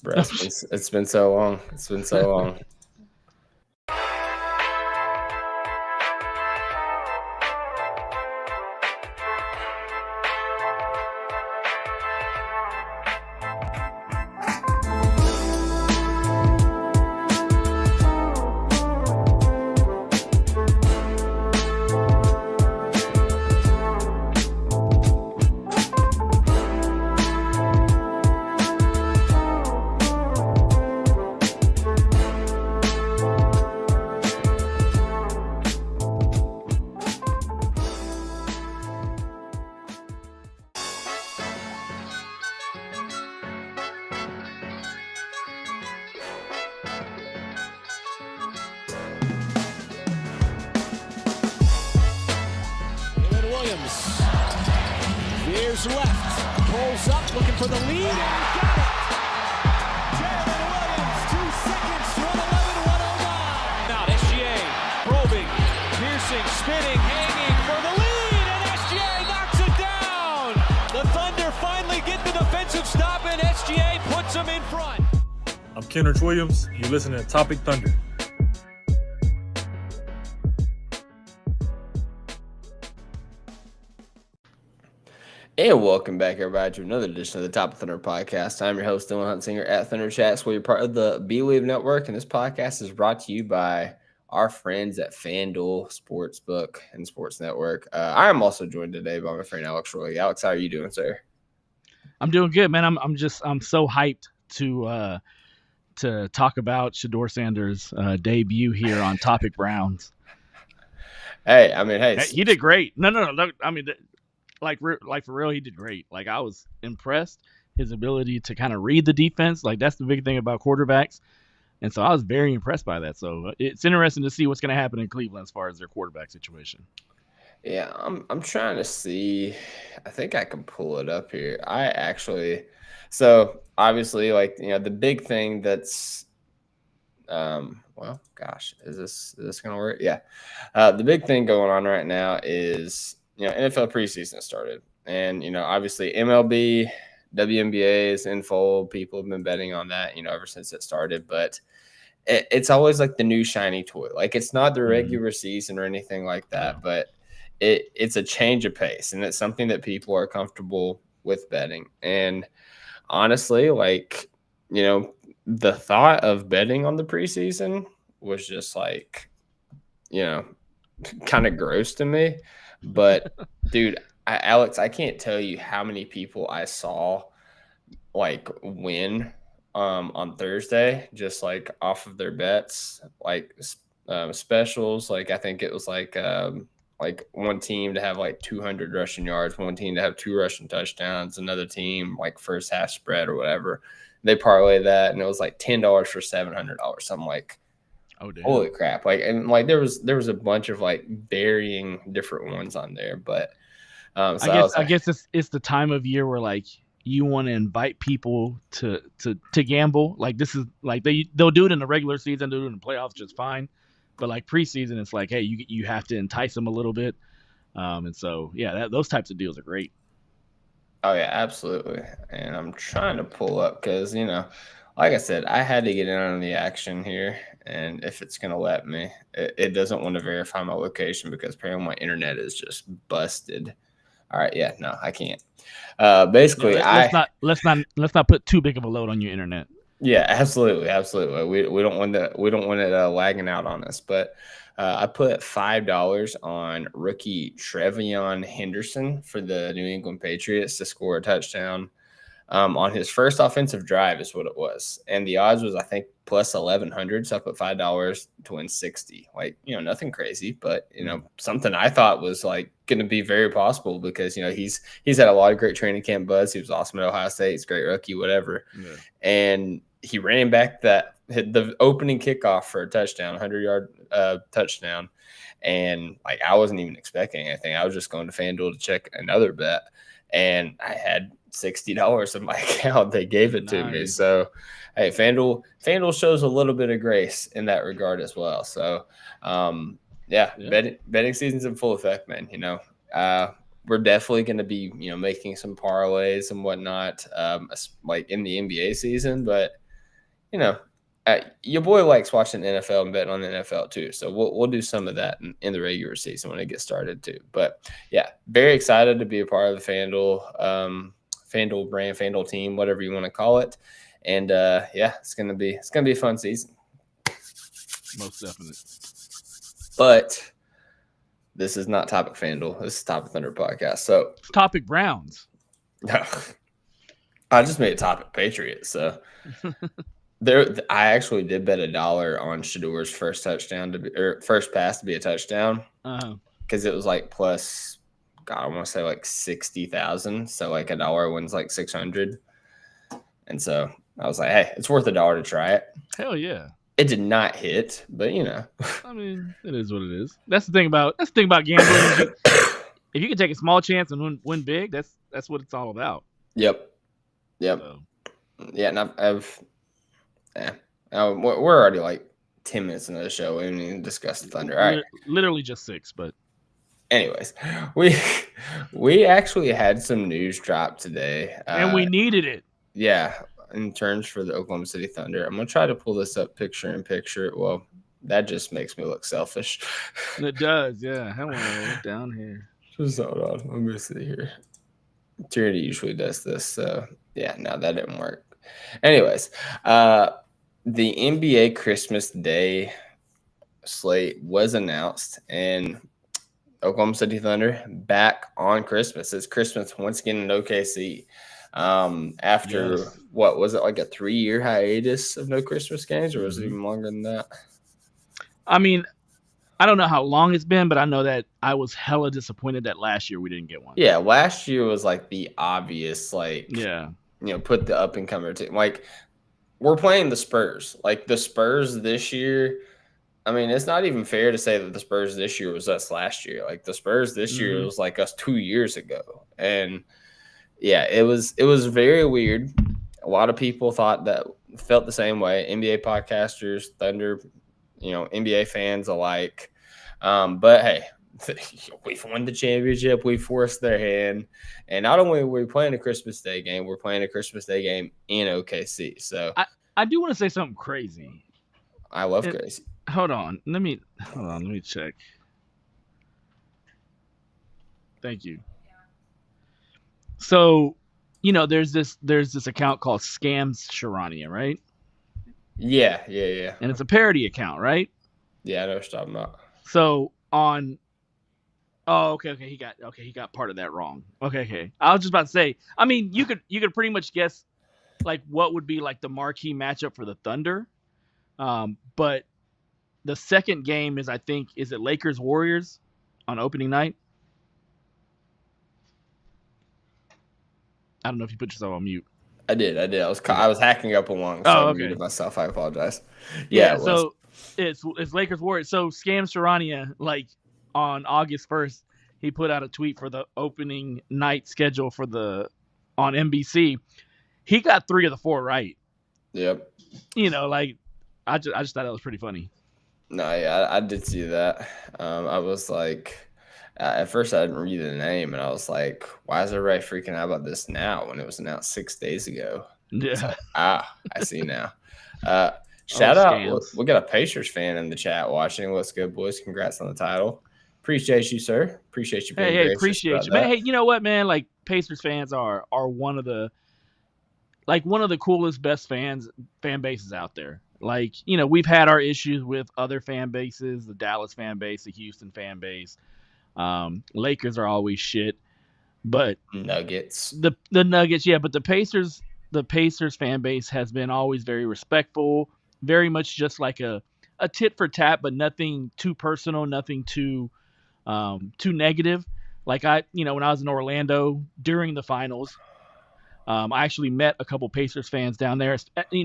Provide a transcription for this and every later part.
Bro, it's been so long. It's been so long. Veers left, pulls up, looking for the lead, and he got it! Jalen Williams, 2 seconds to an 11-109. Now SGA, probing, piercing, spinning, hanging for the lead, and SGA knocks it down! The Thunder finally get the defensive stop, and SGA puts them in front. I'm Kenrich Williams. You're listening to Topic Thunder. And welcome back, everybody, to another edition of the Top of Thunder podcast. I'm your host, Dylan Huntsinger at Thunder Chats, where you're part of the Believe Network, and this podcast is brought to you by our friends at FanDuel Sportsbook and Sports Network. I am also joined today by my friend Alex Roy. Alex, how are you doing, sir? I'm doing good, man. I'm so hyped to talk about Shedeur Sanders' debut here on Topic Browns. Hey, He did great. No. I mean, like for real, he did great. Like, I was impressed. His ability to kind of read the defense, like, that's the big thing about quarterbacks. And so I was very impressed by that. So it's interesting to see what's going to happen in Cleveland as far as their quarterback situation. Yeah, I'm trying to see. I think I can pull it up here. So obviously, like, you know, the big thing that's, is this gonna work? Yeah. The big thing going on right now is, you know, NFL preseason started, and, you know, obviously MLB, WNBA is in full. People have been betting on that, you know, ever since it started, but it's always like the new shiny toy. Like, it's not the regular season or anything like that, but it's a change of pace, and it's something that people are comfortable with betting. And honestly, like, you know, the thought of betting on the preseason was just like, you know, kind of gross to me. But dude, Alex, I can't tell you how many people I saw like win on Thursday, just like off of their bets, like specials. Like, I think it was like one team to have like 200 rushing yards, one team to have 2 rushing touchdowns, another team like first half spread or whatever. They parlayed that, and it was like $10 for $700. So I'm like, oh, damn. Holy crap. Like, and like there was a bunch of like varying different ones on there. But I guess it's the time of year where, like, you want to invite people to gamble. Like, this is like they'll do it in the regular season, they'll do it in the playoffs just fine. But like preseason, it's like, hey, you have to entice them a little bit. And so, yeah, those types of deals are great. Oh, yeah, absolutely. And I'm trying to pull up because, you know, like I said, I had to get in on the action here. And if it's going to let me, it doesn't want to verify my location because apparently my internet is just busted. All right. Yeah, no, I can't. Basically, let's not put too big of a load on your internet. Yeah, absolutely. We don't want it lagging out on us. But I put $5 on rookie Trevion Henderson for the New England Patriots to score a touchdown on his first offensive drive is what it was. And the odds was, I think, plus 1,100. So I put $5 to win 60. Like, you know, nothing crazy, but, you know, something I thought was like going to be very possible because, you know, he's had a lot of great training camp buzz. He was awesome at Ohio State. He's a great rookie, whatever. Yeah. And he ran back the opening kickoff for a touchdown, 100-yard touchdown. And like, I wasn't even expecting anything. I was just going to FanDuel to check another bet. And I had $60 in my account. They gave it to me. So, hey, FanDuel shows a little bit of grace in that regard as well. So, betting season's in full effect, man. You know, we're definitely going to be, you know, making some parlays and whatnot, like in the NBA season. But your boy likes watching NFL and betting on the NFL too. So we'll do some of that in the regular season when it gets started too. But yeah, very excited to be a part of the FanDuel brand, FanDuel team, whatever you want to call it. And it's gonna be a fun season. Most definitely. But this is not Topic FanDuel. This is Topic Thunder podcast. So Topic Browns. No, I just made a Topic Patriots. So I actually did bet $1 on Shadour's first pass to be a touchdown because it was like plus, God, I want to say like 60,000. So like $1 wins like 600. And so I was like, hey, it's worth $1 to try it. Hell yeah. It did not hit, but I mean, it is what it is. That's the thing about gambling. If you can take a small chance and win big, that's what it's all about. Yep. So. Yeah, and we're already like 10 minutes into the show. We haven't even discussed the Thunder. All right. Literally just 6, but anyways, we actually had some news drop today. And we needed it. Yeah. In terms for the Oklahoma City Thunder. I'm going to try to pull this up picture in picture. Well, that just makes me look selfish. It does, yeah. Hang on, look down here. Just hold on. Let me see here. Tyranny usually does this. So, yeah, no, that didn't work. Anyways, the NBA Christmas Day slate was announced, and Oklahoma City Thunder back on Christmas. It's Christmas once again in OKC. After what was it, like a 3-year hiatus of no Christmas games, or was it even longer than that? I mean, I don't know how long it's been, but I know that I was hella disappointed that last year we didn't get one. Yeah, last year was like the obvious, like, put the up and comer team. Like, we're playing the Spurs. Like, the Spurs this year, I mean, it's not even fair to say that the Spurs this year was us last year. Like, the Spurs this year was like us 2 years ago. And yeah, it was very weird. A lot of people felt the same way. NBA podcasters, Thunder, NBA fans alike. But hey, we've won the championship. We forced their hand. And not only were we playing a Christmas Day game, we're playing a Christmas Day game in OKC. So I do want to say something crazy. I love crazy. Hold on. Let me check. Thank you. So, there's this account called Scams Sharania, right? Yeah. And it's a parody account, right? Yeah, I know what you're talking about. So he got part of that wrong. Okay. I was just about to say, I mean, you could pretty much guess like what would be like the marquee matchup for the Thunder. But the second game is it Lakers Warriors on opening night? I don't know if you put yourself on mute. I did. I was hacking up along, so I muted myself. I apologize. Yeah. So it's Lakers Warriors. So Scam Sharania, like on August 1st, he put out a tweet for the opening night schedule on NBC. He got 3 of the 4 right. Yep. Like I just thought that was pretty funny. No, yeah, I did see that. I was like. At first, I didn't read the name, and I was like, why is everybody freaking out about this now when it was announced 6 days ago? Yeah. Like, I see now. Shout out. We got a Pacers fan in the chat watching. What's good, boys? Congrats on the title. Appreciate you, sir. Appreciate you being gracious appreciate you. Man, hey, you know what, man? Like, Pacers fans are one of the coolest, best fan bases out there. Like, we've had our issues with other fan bases, the Dallas fan base, the Houston fan base. Lakers are always shit, but Nuggets, the Nuggets, yeah, but the Pacers fan base has been always very respectful, very much just like a tit for tat, but nothing too personal, nothing too negative. Like when I was in Orlando during the finals, I actually met a couple Pacers fans down there,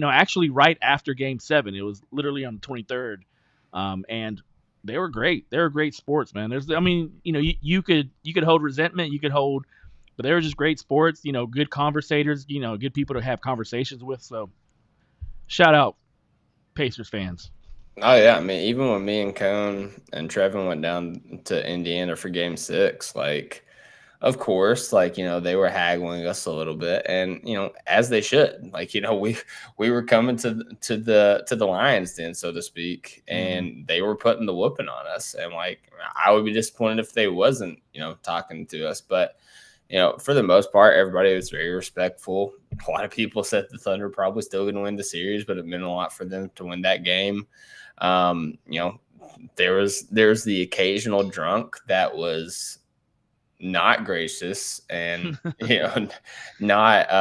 actually right after Game 7. It was literally on the 23rd, and they were great. They were great sports, man. You could hold resentment, but they were just great sports, good conversators, good people to have conversations with. So shout out Pacers fans. Oh yeah. I mean, even when me and Cone and Trevin went down to Indiana for Game 6, like of course, like, they were haggling us a little bit, and as they should. Like, we were coming to the Lions Den, so to speak, and they were putting the whooping on us. And like, I would be disappointed if they wasn't, talking to us. But for the most part, everybody was very respectful. A lot of people said the Thunder were probably still going to win the series, but it meant a lot for them to win that game. There was the occasional drunk that was not gracious and not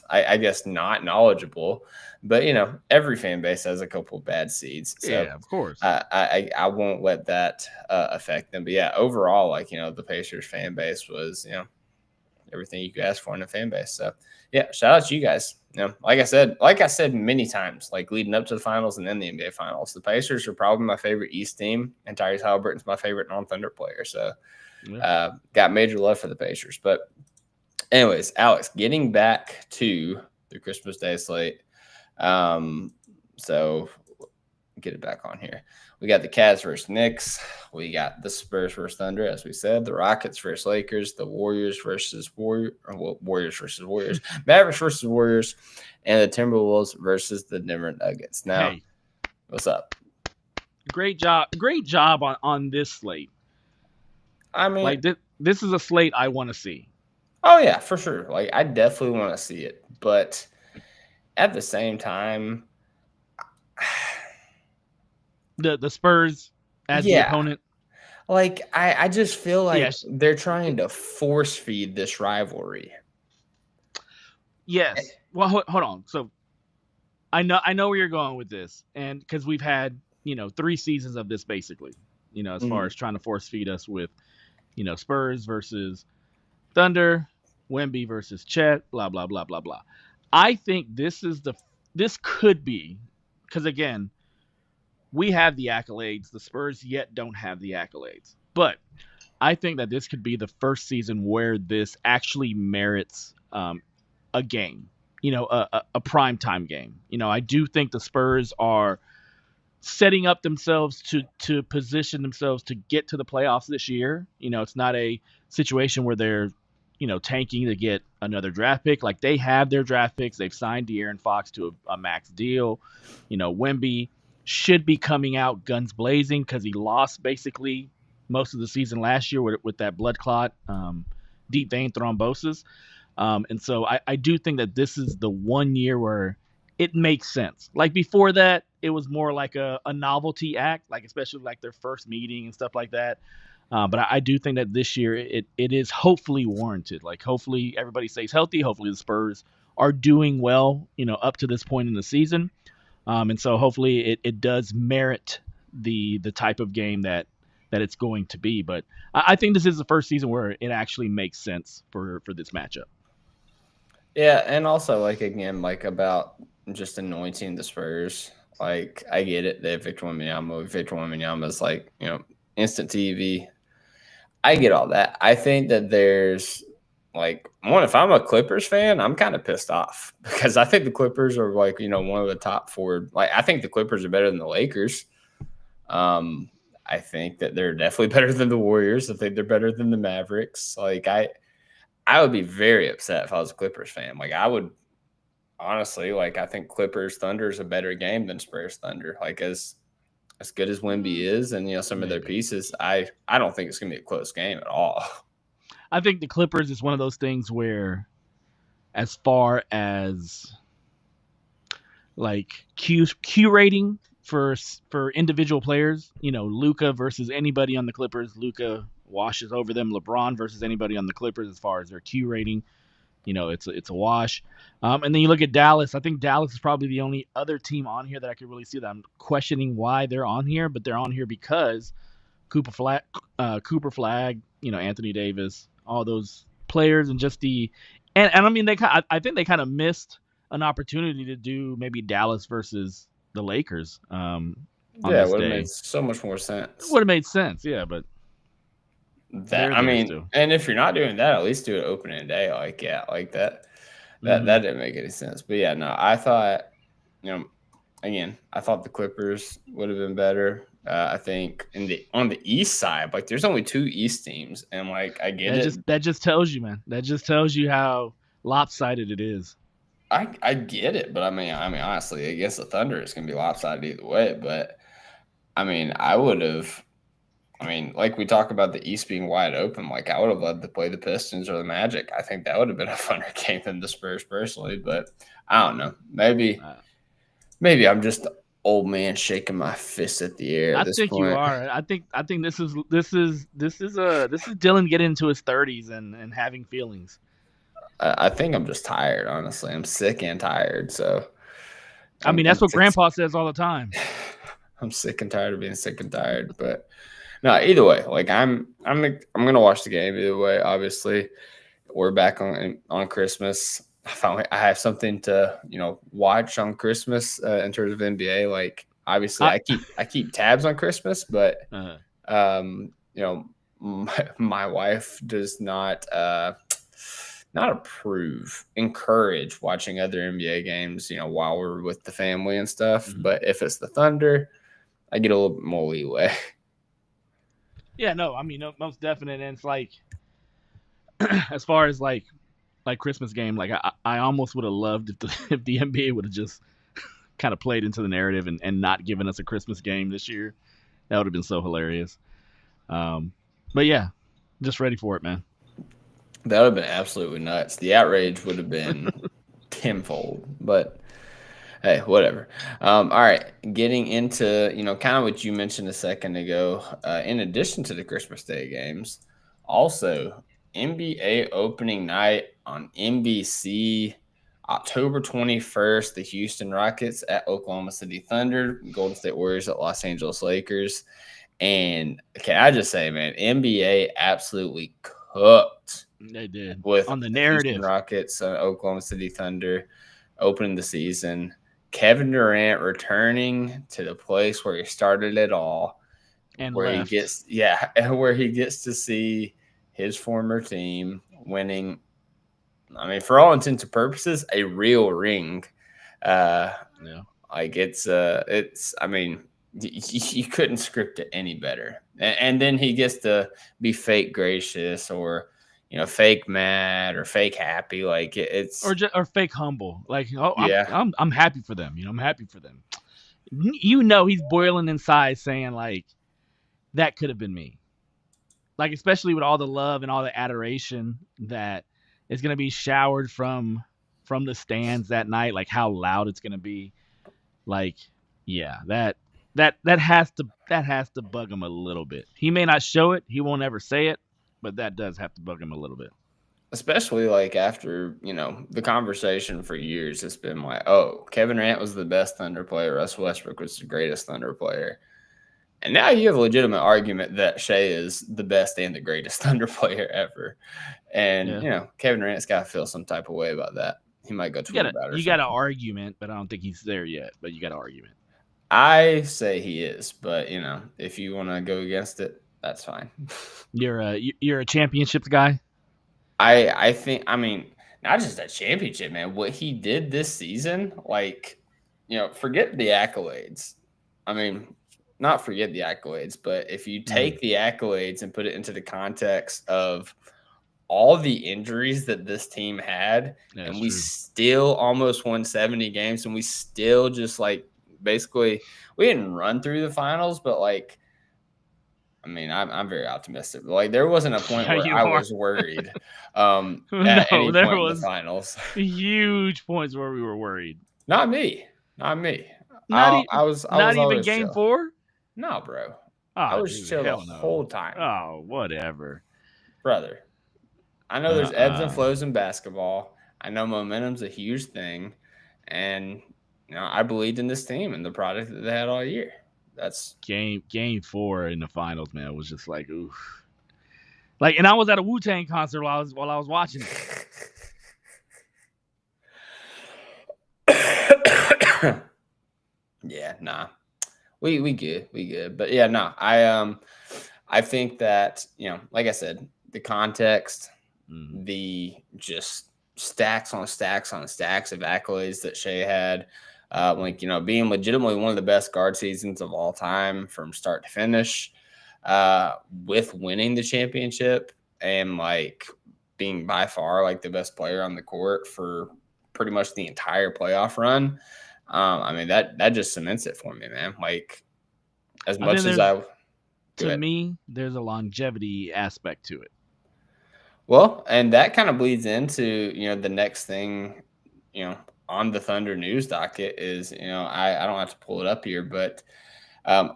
I guess not knowledgeable, but every fan base has a couple of bad seeds, so yeah, of course. I won't let that affect them. But yeah, overall, like, the Pacers fan base was everything you could ask for in a fan base. So yeah, shout out to you guys. Like I said many times, like leading up to the finals and then the NBA finals, the Pacers are probably my favorite East team, and Tyrese Halliburton's my favorite non-Thunder player. So got major love for the Pacers. But anyways, Alex, getting back to the Christmas Day slate. So get it back on here. We got the Cavs versus Knicks. We got the Spurs versus Thunder, as we said. The Rockets versus Lakers. The Warriors versus Warriors. Mavericks versus Warriors. And the Timberwolves versus the Denver Nuggets. Now, what's up? Great job on this slate. I mean, like this is a slate I want to see. Oh yeah, for sure. Like, I definitely want to see it, but at the same time, the Spurs as the opponent. Like, I just feel like they're trying to force feed this rivalry. Yes. Well, hold on. So I know where you're going with this, and because we've had 3 seasons of this basically. As far as trying to force feed us with Spurs versus Thunder, Wemby versus Chet, blah blah blah blah blah. I think this could be, because again, we have the accolades. The Spurs yet don't have the accolades. But I think that this could be the first season where this actually merits a game, a primetime game. I do think the Spurs are setting up themselves to position themselves to get to the playoffs this year. It's not a situation where they're, tanking to get another draft pick. Like, they have their draft picks. They've signed De'Aaron Fox to a max deal. Wemby should be coming out guns blazing because he lost basically most of the season last year with that blood clot, deep vein thrombosis. And so I do think that this is the one year where it makes sense. Like, before that, it was more like a novelty act, like especially like their first meeting and stuff like that. But I do think that this year it is hopefully warranted. Like, hopefully everybody stays healthy. Hopefully the Spurs are doing well, up to this point in the season. And so hopefully it does merit the type of game that it's going to be. But I think this is the first season where it actually makes sense for this matchup. Yeah, and also, like, again, like, about just anointing the Spurs. Like, I get it. They have Victor Wembanyama. Victor Wembanyama is like, instant TV. I get all that. I think that there's, like, if I'm a Clippers fan, I'm kind of pissed off because I think the Clippers are, like, one of the top 4. Like, I think the Clippers are better than the Lakers. I think that they're definitely better than the Warriors. I think they're better than the Mavericks. Like, I would be very upset if I was a Clippers fan. Like, I would honestly, like, I think Clippers Thunder is a better game than Spurs Thunder. Like, as good as Wemby is and, some of their pieces, I don't think it's going to be a close game at all. I think the Clippers is one of those things where, as far as like Q rating for individual players, Luka versus anybody on the Clippers, Luka washes over them. LeBron versus anybody on the Clippers, as far as their Q rating, it's a wash. And then you look at Dallas. I think Dallas is probably the only other team on here that I could really see that I'm questioning why they're on here, but they're on here because Cooper Flag, Anthony Davis, all those players, and just and I mean, I think they kind of missed an opportunity to do maybe Dallas versus the Lakers. It would have made so much more sense. It would have made sense, yeah, but and if you're not doing that, at least do it opening day. Like, yeah, like that. That didn't make any sense. But yeah, no, I thought, again, I thought the Clippers would have been better. I think on the East side, like there's only 2 East teams, and like I get it. That just tells you, man. That just tells you how lopsided it is. I get it, but I mean honestly, against the Thunder, it's gonna be lopsided either way. But I mean, like we talk about the East being wide open. Like I would have loved to play the Pistons or the Magic. I think that would have been a funner game than the Spurs personally. But I don't know. Maybe I'm just old man shaking my fist at the air. At this think point. You are. I think this is Dylan getting into his 30s and having feelings. I think I'm just tired. Honestly, I'm sick and tired. So, I mean, that's what Grandpa says all the time. I'm sick and tired of being sick and tired. But no, either way, like I'm gonna watch the game either way. Obviously, we're back on Christmas. I have something to watch on Christmas in terms of NBA. Like obviously, I keep tabs on Christmas, but my wife does not encourage watching other NBA games, while we're with the family and stuff. Mm-hmm. But if it's the Thunder, I get a little bit more leeway. Yeah, no, I mean, most definite. And it's like, as far as like Christmas game, like I almost would have loved if the NBA would have just kind of played into the narrative and not given us a Christmas game this year. That would have been so hilarious. But yeah, just ready for it, man. That would have been absolutely nuts. The outrage would have been tenfold, but hey, whatever. All right, getting into kind of what you mentioned a second ago. In addition to the Christmas Day games, also NBA opening night on NBC, October 21st. The Houston Rockets at Oklahoma City Thunder, Golden State Warriors at Los Angeles Lakers. And can I just say, man, NBA absolutely cooked. They did with on the narrative. Houston Rockets, Oklahoma City Thunder, opening the season. Kevin Durant returning to the place where he started it all, and where left. where he gets to see his former team winning. I mean, for all intents and purposes, a real ring. Like it's. I mean, you couldn't script it any better. And then he gets to be fake gracious or fake mad or fake happy, like it's or fake humble. Like, I'm happy for them. I'm happy for them. He's boiling inside, saying like, that could have been me. Like, especially with all the love and all the adoration that is going to be showered from the stands that night. Like how loud it's going to be. Like, yeah, that has to bug him a little bit. He may not show it. He won't ever say it. But that does have to bug him a little bit. Especially like after, the conversation for years has been like, oh, Kevin Durant was the best Thunder player. Russ Westbrook was the greatest Thunder player. And now you have a legitimate argument that Shea is the best and the greatest Thunder player ever. And, Kevin Durant's got to feel some type of way about that. He might go tweet about it. You got an argument, but I don't think he's there yet. But you got an argument. I say he is. But, if you want to go against it, that's fine. You're a championships guy? I think, I mean, not just a championship, man. What he did this season, like, forget the accolades. I mean, not forget the accolades, but if you take the accolades and put it into the context of all the injuries that this team had, and we still almost won 70 games, and we still just like basically we didn't run through the finals, but like, I mean, I'm very optimistic. Like, there wasn't a point where I was worried at any point in the finals. Huge points where we were worried. Not me. I was not even game chill. 4? No, bro. I was chill the whole time. Oh, whatever. Brother, I know there's ebbs and flows in basketball. I know momentum's a huge thing. And, I believed in this team and the product that they had all year. That's game 4 in the finals, man. It was just like, oof. Like, and I was at a Wu-Tang concert while I was watching it. Yeah, nah. We good. But yeah, no. I think that, like I said, the context, the just stacks on stacks on stacks of accolades that Shea had. being legitimately one of the best guard seasons of all time from start to finish, with winning the championship and like being by far like the best player on the court for pretty much the entire playoff run. That just cements it for me, man. Like as much as me, there's a longevity aspect to it. Well, and that kind of bleeds into, the next thing, on the Thunder news docket is, I don't have to pull it up here, but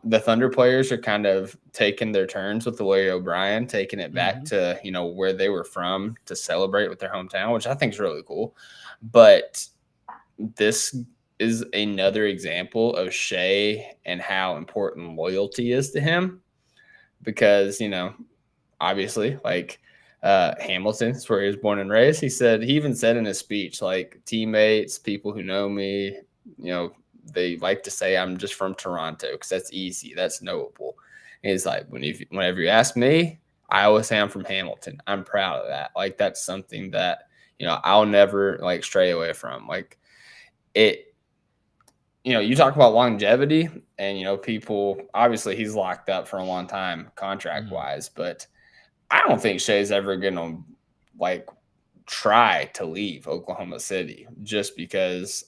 the Thunder players are kind of taking their turns with the Larry O'Brien, taking it back to, where they were from to celebrate with their hometown, which I think is really cool. But this is another example of Shea and how important loyalty is to him because, obviously, like Hamilton is where he was born and raised. He even said in his speech, like teammates, people who know me, they like to say I'm just from Toronto because that's easy. That's knowable. And he's like, whenever you ask me, I always say I'm from Hamilton. I'm proud of that. Like, that's something that, I'll never like stray away from. Like it, you talk about longevity and, people, obviously he's locked up for a long time contract wise, but I don't think Shea's ever going to like try to leave Oklahoma City just because,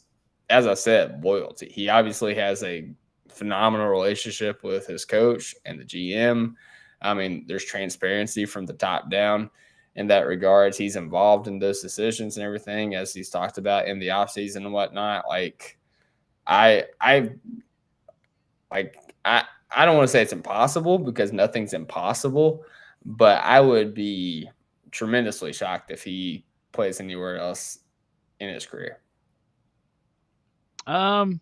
as I said, loyalty. He obviously has a phenomenal relationship with his coach and the GM. I mean, there's transparency from the top down in that regards. He's involved in those decisions and everything, as he's talked about in the offseason and whatnot. Like, I don't want to say it's impossible because nothing's impossible, but I would be tremendously shocked if he plays anywhere else in his career. Look,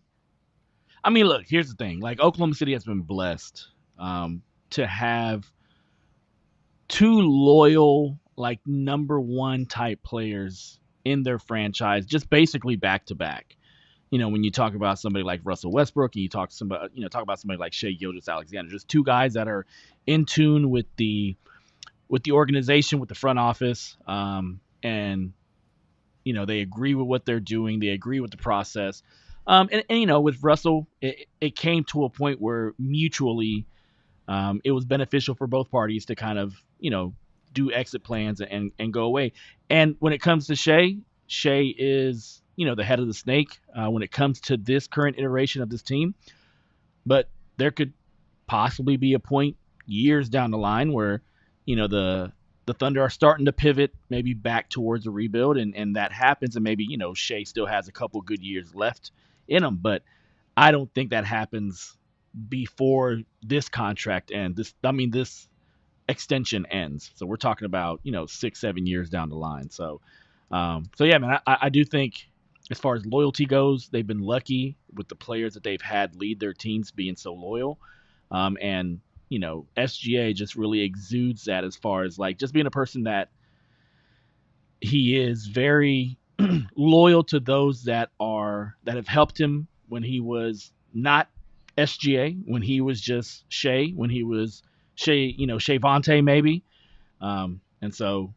here's the thing. Like, Oklahoma City has been blessed to have two loyal, like, number one type players in their franchise, just basically back to back. When you talk about somebody like Russell Westbrook and you talk about somebody like Shai Gilgeous-Alexander, just two guys that are in tune with the organization, with the front office, and they agree with what they're doing, they agree with the process. And with Russell, it came to a point where mutually it was beneficial for both parties to kind of, do exit plans and go away. And when it comes to Shai is, the head of the snake when it comes to this current iteration of this team. But there could possibly be a point years down the line where, the Thunder are starting to pivot maybe back towards a rebuild and that happens. And maybe, Shai still has a couple good years left in him, but I don't think that happens before this contract ends. This extension ends. So we're talking about, 6-7 years down the line. So yeah, man, I do think as far as loyalty goes, they've been lucky with the players that they've had lead their teams being so loyal. And SGA just really exudes that as far as like just being a person that he is very loyal to those that have helped him when he was not SGA, when he was just Shai, when he was Shai Vontae maybe. And so,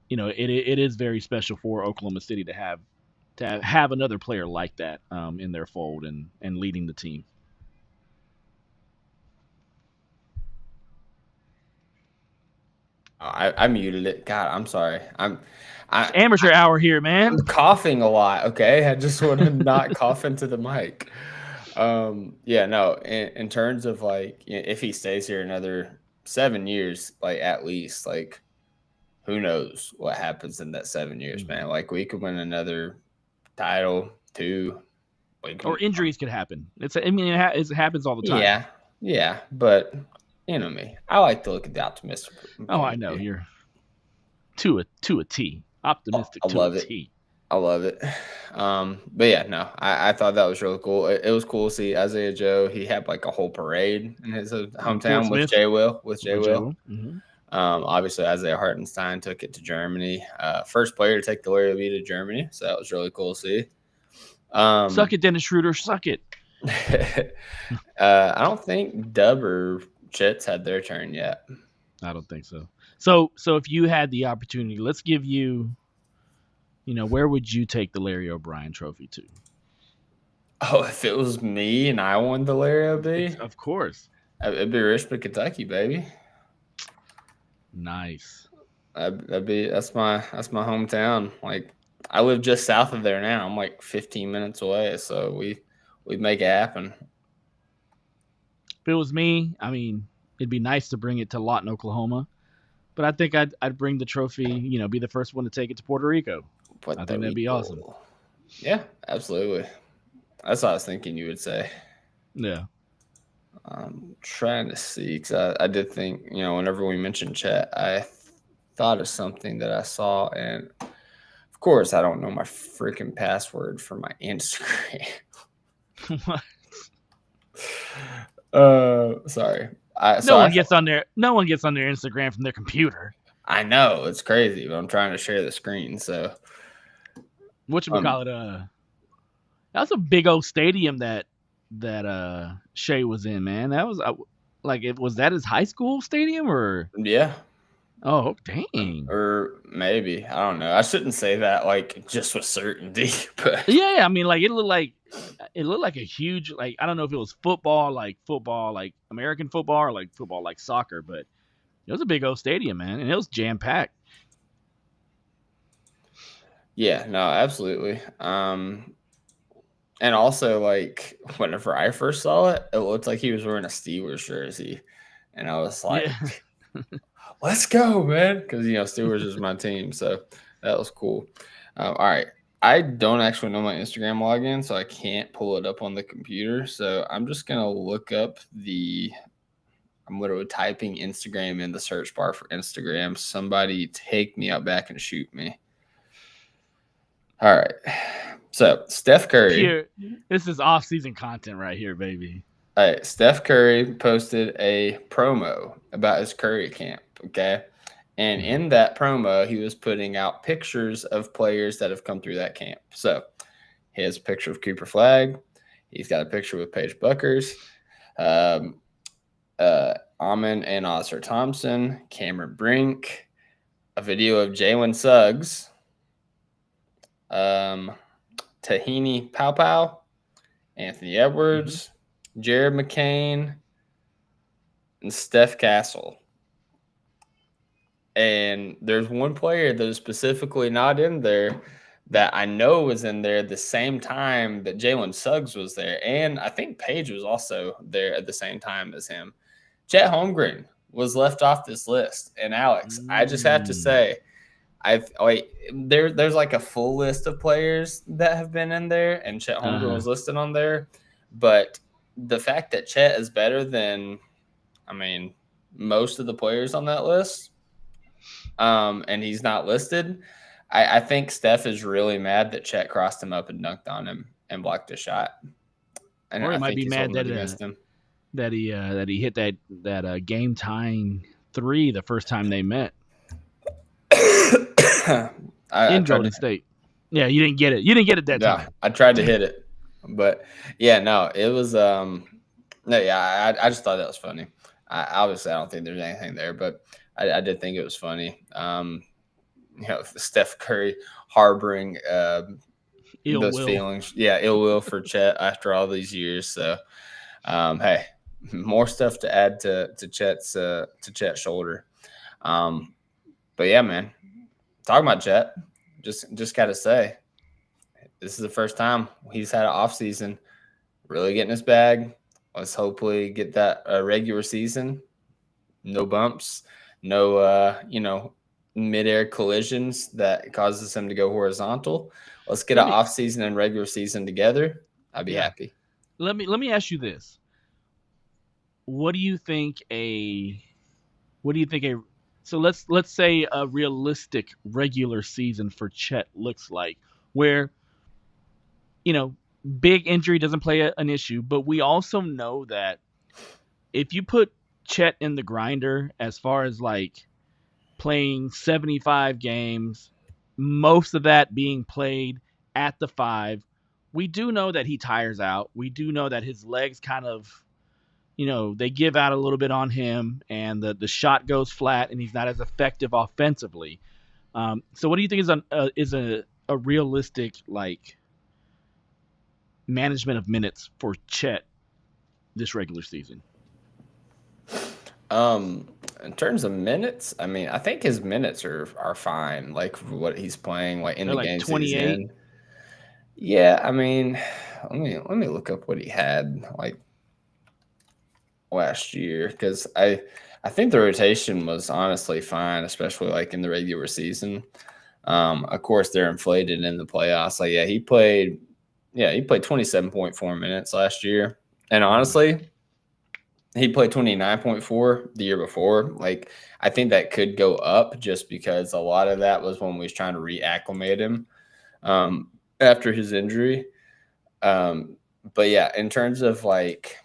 it is very special for Oklahoma City to have another player like that in their fold and leading the team. I muted it. God, I'm sorry. Amateur hour here, man. I'm coughing a lot. Okay, I just want to not cough into the mic. In terms of like, if he stays here another 7 years, like at least, like who knows what happens in that 7 years, man. Like we could win another title, 2. Or injuries could happen. It happens all the time. Yeah, but you know me. I like to look at the optimistic. Oh, I know you're to a T. Optimistic to a T. I love it. But yeah, no, I thought that was really cool. It was cool to see Isaiah Joe. He had like a whole parade in his hometown with Jay Will. Mm-hmm. Obviously, Isaiah Hartenstein took it to Germany. First player to take the Larry B to Germany, so that was really cool to see. Suck it, Dennis Schroeder. Suck it. I don't think Dub or Chet's had their turn yet. I don't think so. So if you had the opportunity, let's give you, where would you take the Larry O'Brien trophy to? Oh, if it was me and I won the Larry OB, Of course. it'd be Richmond, Kentucky, baby. Nice. That's my hometown. Like I live just south of there now. I'm like 15 minutes away, so we make it happen. If it was me, I mean, it'd be nice to bring it to Lawton, Oklahoma, but I think I'd bring the trophy. You know, be the first one to take it to Puerto Rico. I think that'd be awesome. Yeah, absolutely. That's what I was thinking you would say. Yeah. I'm trying to see because I did think, whenever we mentioned Chet, I thought of something that I saw, and of course, I don't know my freaking password for my Instagram. What? Sorry. No one gets on their Instagram from their computer. I know it's crazy, but I'm trying to share the screen. So, that was a big old stadium that Shea was in, man. That was was that his high school stadium or? Yeah. Oh, dang. Or maybe, I don't know. I shouldn't say that like just with certainty, but yeah. I mean, like it looked like a huge, like, I don't know if it was football like American football or like football like soccer, but it was a big old stadium, man, and it was jam packed. Yeah, no, absolutely. And also, like, whenever I first saw it, it looked like he was wearing a Steelers jersey, and I was like, "Let's go, man!" Because Steelers is my team, so that was cool. All right, I don't actually know my Instagram login, so I can't pull it up on the computer. So I'm just gonna look up I'm literally typing Instagram in the search bar for Instagram. Somebody take me out back and shoot me. All right. So Steph Curry. Here, this is off-season content right here, baby. All right. Steph Curry posted a promo about his Curry camp. Okay. And in that promo, he was putting out pictures of players that have come through that camp. So he has a picture of Cooper Flagg. He's got a picture with Paige Buckers. Amon and Oscar Thompson, Cameron Brink, a video of Jalen Suggs, Tahini Paopao, Anthony Edwards, Jared McCain, and Steph Castle. And there's one player that is specifically not in there that I know was in there the same time that Jalen Suggs was there. And I think Paige was also there at the same time as him. Chet Holmgren was left off this list. And Alex, I just have to say, there's like a full list of players that have been in there, and Chet Holmgren was listed on there. But the fact that Chet is better than, most of the players on that list, and he's not listed, I think Steph is really mad that Chet crossed him up and dunked on him and blocked a shot. And or he might be mad that he hit that game tying 3 the first time they met. In Golden State. Yeah, you didn't get it. You didn't get it that time. I tried to hit it. But yeah, no, it was I just thought that was funny. Obviously I don't think there's anything there, but I did think it was funny. Steph Curry harboring those feelings. Yeah, ill will for Chet after all these years. So hey, more stuff to add to Chet's shoulder. But yeah, man. Talking about Chet, just got to say, this is the first time he's had an offseason, really getting his bag. Let's hopefully get that regular season. No bumps, no, midair collisions that causes him to go horizontal. Let's get an offseason and regular season together. I'd be happy. Let me ask you this. What do you think so let's say a realistic regular season for Chet looks like, where, big injury doesn't play an issue, but we also know that if you put Chet in the grinder, as far as like playing 75 games, most of that being played at the 5, we do know that he tires out. We do know that his legs kind of, they give out a little bit on him, and the shot goes flat, and he's not as effective offensively. So what do you think is a realistic, like, management of minutes for Chet this regular season? In terms of minutes, I mean, I think his minutes are fine, like for what he's playing, like in They're the like games that he's 28. in. Yeah, I mean, let me look up what he had like last year because I think the rotation was honestly fine, especially like in the regular season. Of course, they're inflated in the playoffs. Like, he played 27.4 minutes last year, and honestly, he played 29.4 the year before. Like, I think that could go up just because a lot of that was when we was trying to reacclimate him um, after his injury. But yeah, in terms of like,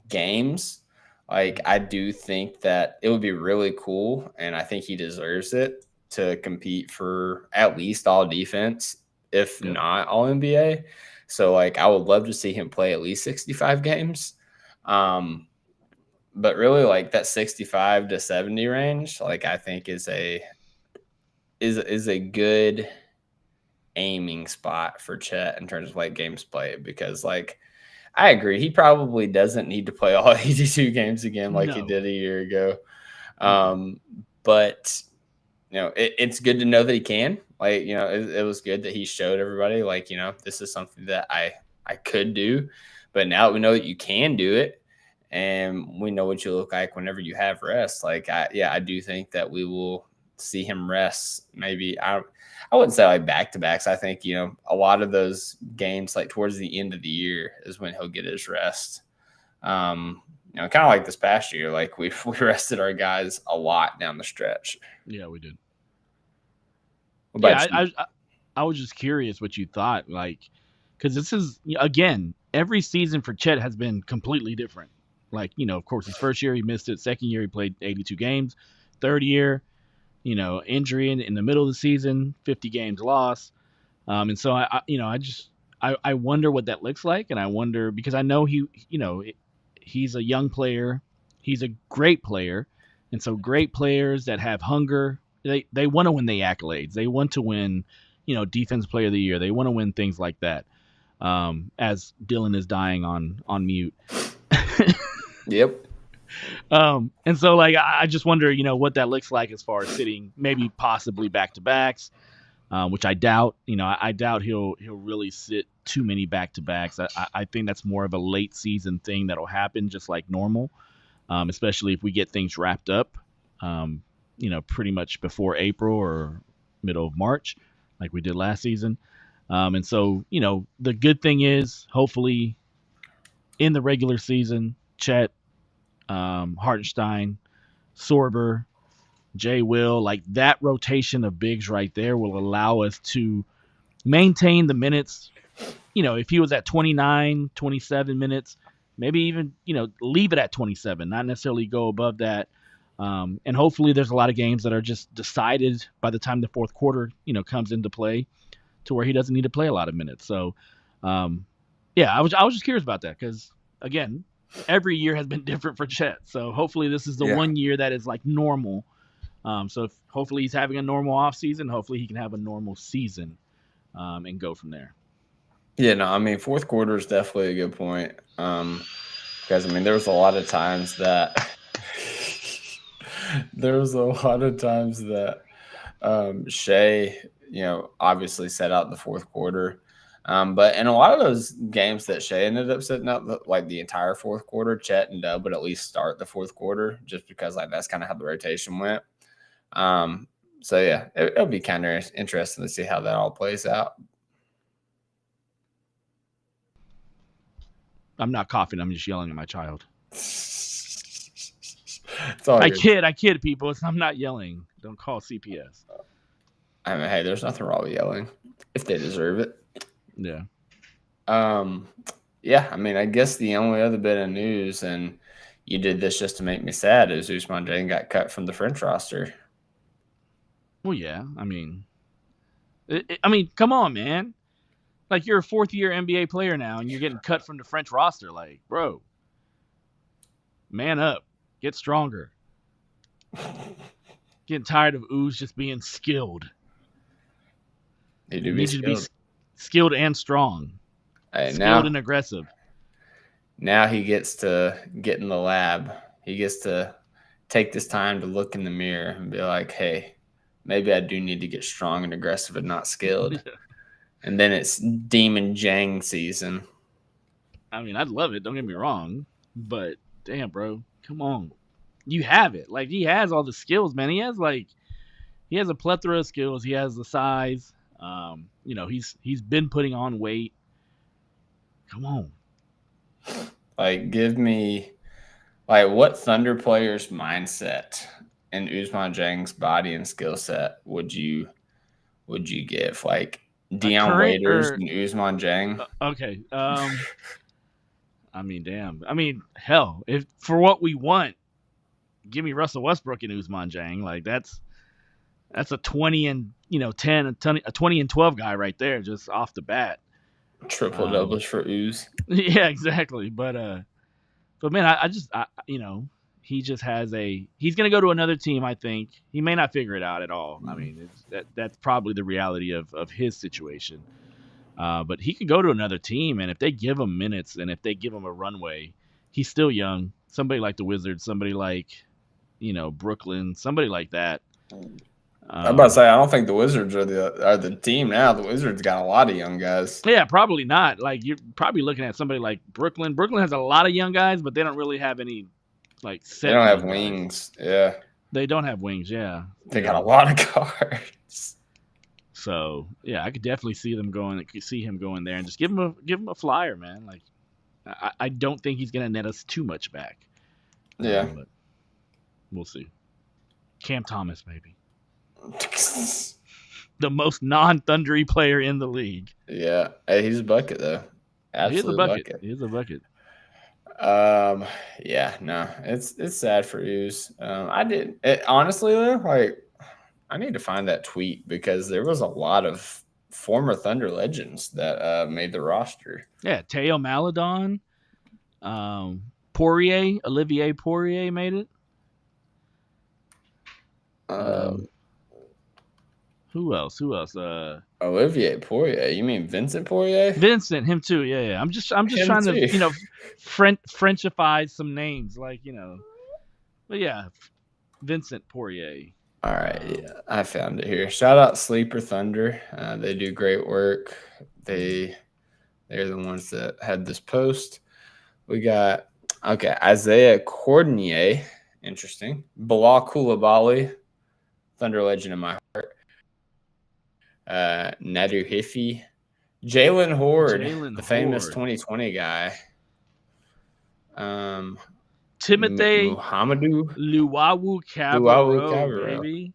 games, like I do think that it would be really cool, and I think he deserves it to compete for at least all defense, if Yep. not all NBA. So like, I would love to see him play at least 65 games. But really, like that 65 to 70 range, like I think is a good aiming spot for Chet in terms of like games played, because like I agree, he probably doesn't need to play all 82 games again like he No. did a year ago. But it's good to know that he can. Like, it was good that he showed everybody, like, this is something that I could do. But now we know that you can do it, and we know what you look like whenever you have rest. Like, I do think that we will see him rest. Maybe I wouldn't say like back to backs. I think a lot of those games like towards the end of the year is when he'll get his rest. Kind of like this past year, like we rested our guys a lot down the stretch. Yeah, we did. What Yeah, about you? I was just curious what you thought, like, because this is, again, every season for Chet has been completely different. Like, of course, his first year he missed it. Second year he played 82 games. Third year, injury in the middle of the season, 50 games lost. And so I wonder what that looks like, and I wonder because I know he's a young player, he's a great player, and so great players that have hunger, they want to win the accolades, they want to win, defense player of the year, they want to win things like that. As Dylan is dying on mute. Yep. And so like I just wonder, what that looks like as far as sitting maybe possibly back to backs, which I doubt. I doubt he'll really sit too many back to backs. I think that's more of a late season thing that'll happen, just like normal, especially if we get things wrapped up, pretty much before April or middle of March, like we did last season. And so the good thing is, hopefully, in the regular season, Chet, Hartenstein, Sorber, Jay Will, like that rotation of bigs right there will allow us to maintain the minutes. If he was at 29, 27 minutes, maybe even, leave it at 27, not necessarily go above that. And hopefully there's a lot of games that are just decided by the time the fourth quarter, comes into play to where he doesn't need to play a lot of minutes. So, I was just curious about that because, again, every year has been different for Chet. So hopefully this is the one year that is like normal. So hopefully he's having a normal offseason. Hopefully he can have a normal season and go from there. Yeah, no, I mean, fourth quarter is definitely a good point. Because, I mean, there was a lot of times that Shea, obviously set out the fourth quarter. But in a lot of those games that Shea ended up setting out, like the entire fourth quarter, Chet and Dub would at least start the fourth quarter just because like that's kind of how the rotation went. So yeah, it'll be kind of interesting to see how that all plays out. I'm not coughing. I'm just yelling at my child. I kid, people. I'm not yelling. Don't call CPS. I mean, hey, there's nothing wrong with yelling if they deserve it. Yeah. Yeah, I mean, I guess the only other bit of news, and you did this just to make me sad, is Ousmane Dieng got cut from the French roster. Well, yeah. I mean, come on, man. Like, you're a fourth-year NBA player now, and you're getting cut from the French roster. Like, bro, man up. Get stronger. Getting tired of Ooze just being skilled. They do need you to be skilled and strong. Hey, skilled and aggressive. Now he gets to get in the lab. He gets to take this time to look in the mirror and be like, hey, maybe I do need to get strong and aggressive and not skilled. Yeah. And then it's Demon Jang season. I mean, I'd love it. Don't get me wrong. But damn, bro, come on. You have it. Like, he has all the skills, man. He has a plethora of skills. He has the size. He's been putting on weight. Come on. Like, give me, like, what Thunder player's mindset and Ousmane Dieng's body and skill set would you give? Like, Dion Waiters and Ousmane Dieng? Okay. I mean, damn. I mean, hell, if for what we want, give me Russell Westbrook and Ousmane Dieng. Like, that's a 20 and 10, a 20 and 12 guy right there, just off the bat. Triple doubles for Ooze. Yeah, exactly. But man, he just has he's gonna go to another team. I think he may not figure it out at all. I mean, that's probably the reality of his situation. But he could go to another team, and if they give him minutes and if they give him a runway, he's still young. Somebody like the Wizards, somebody like Brooklyn, somebody like that. I'm about to say, I don't think the Wizards are the team now. The Wizards got a lot of young guys. Yeah, probably not. Like, you're probably looking at somebody like Brooklyn. Brooklyn has a lot of young guys, but they don't really have any set. They don't have wings. Yeah, they don't have wings. Yeah, they got a lot of guards. So yeah, I could definitely see him going there and just give him a flyer, man. Like, I don't think he's gonna net us too much back. Yeah, but we'll see. Cam Thomas, maybe. The most non-thundery player in the league. Yeah. Hey, he's a bucket though. Absolute bucket. He is a bucket. Yeah, no. It's sad for Ooze. Honestly though, like, I need to find that tweet because there was a lot of former Thunder legends that made the roster. Yeah, Teo Maledon, Olivier Poirier made it. Who else? Olivier Poirier. You mean Vincent Poirier? Vincent, him too. Yeah. I'm just trying to Frenchify some names, like. But yeah, Vincent Poirier. All right, yeah, I found it here. Shout out Sleeper Thunder. They do great work. They're the ones that had this post. We got Isaiah Cordonier. Interesting. Bilal Coulibaly, Thunder legend in my heart. Nadu Hiffy, Jalen Horde, the famous 2020 guy. Timothy Muhammadu Luwawu Cabarro, baby.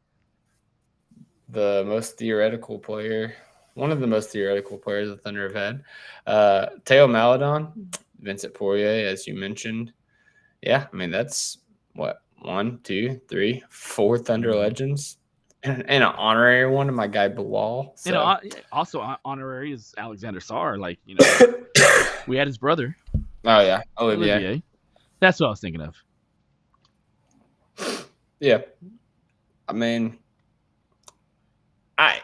The most theoretical player, one of the most theoretical players the Thunder have had. Teo Maledon, Vincent Poirier, as you mentioned. Yeah, I mean, that's what, 1, 2, 3, 4 Thunder legends. And an honorary one of my guy Bilal. So. Also honorary is Alexander Sarr. Like, we had his brother. Oh yeah, Olivier. That's what I was thinking of. Yeah, I mean, come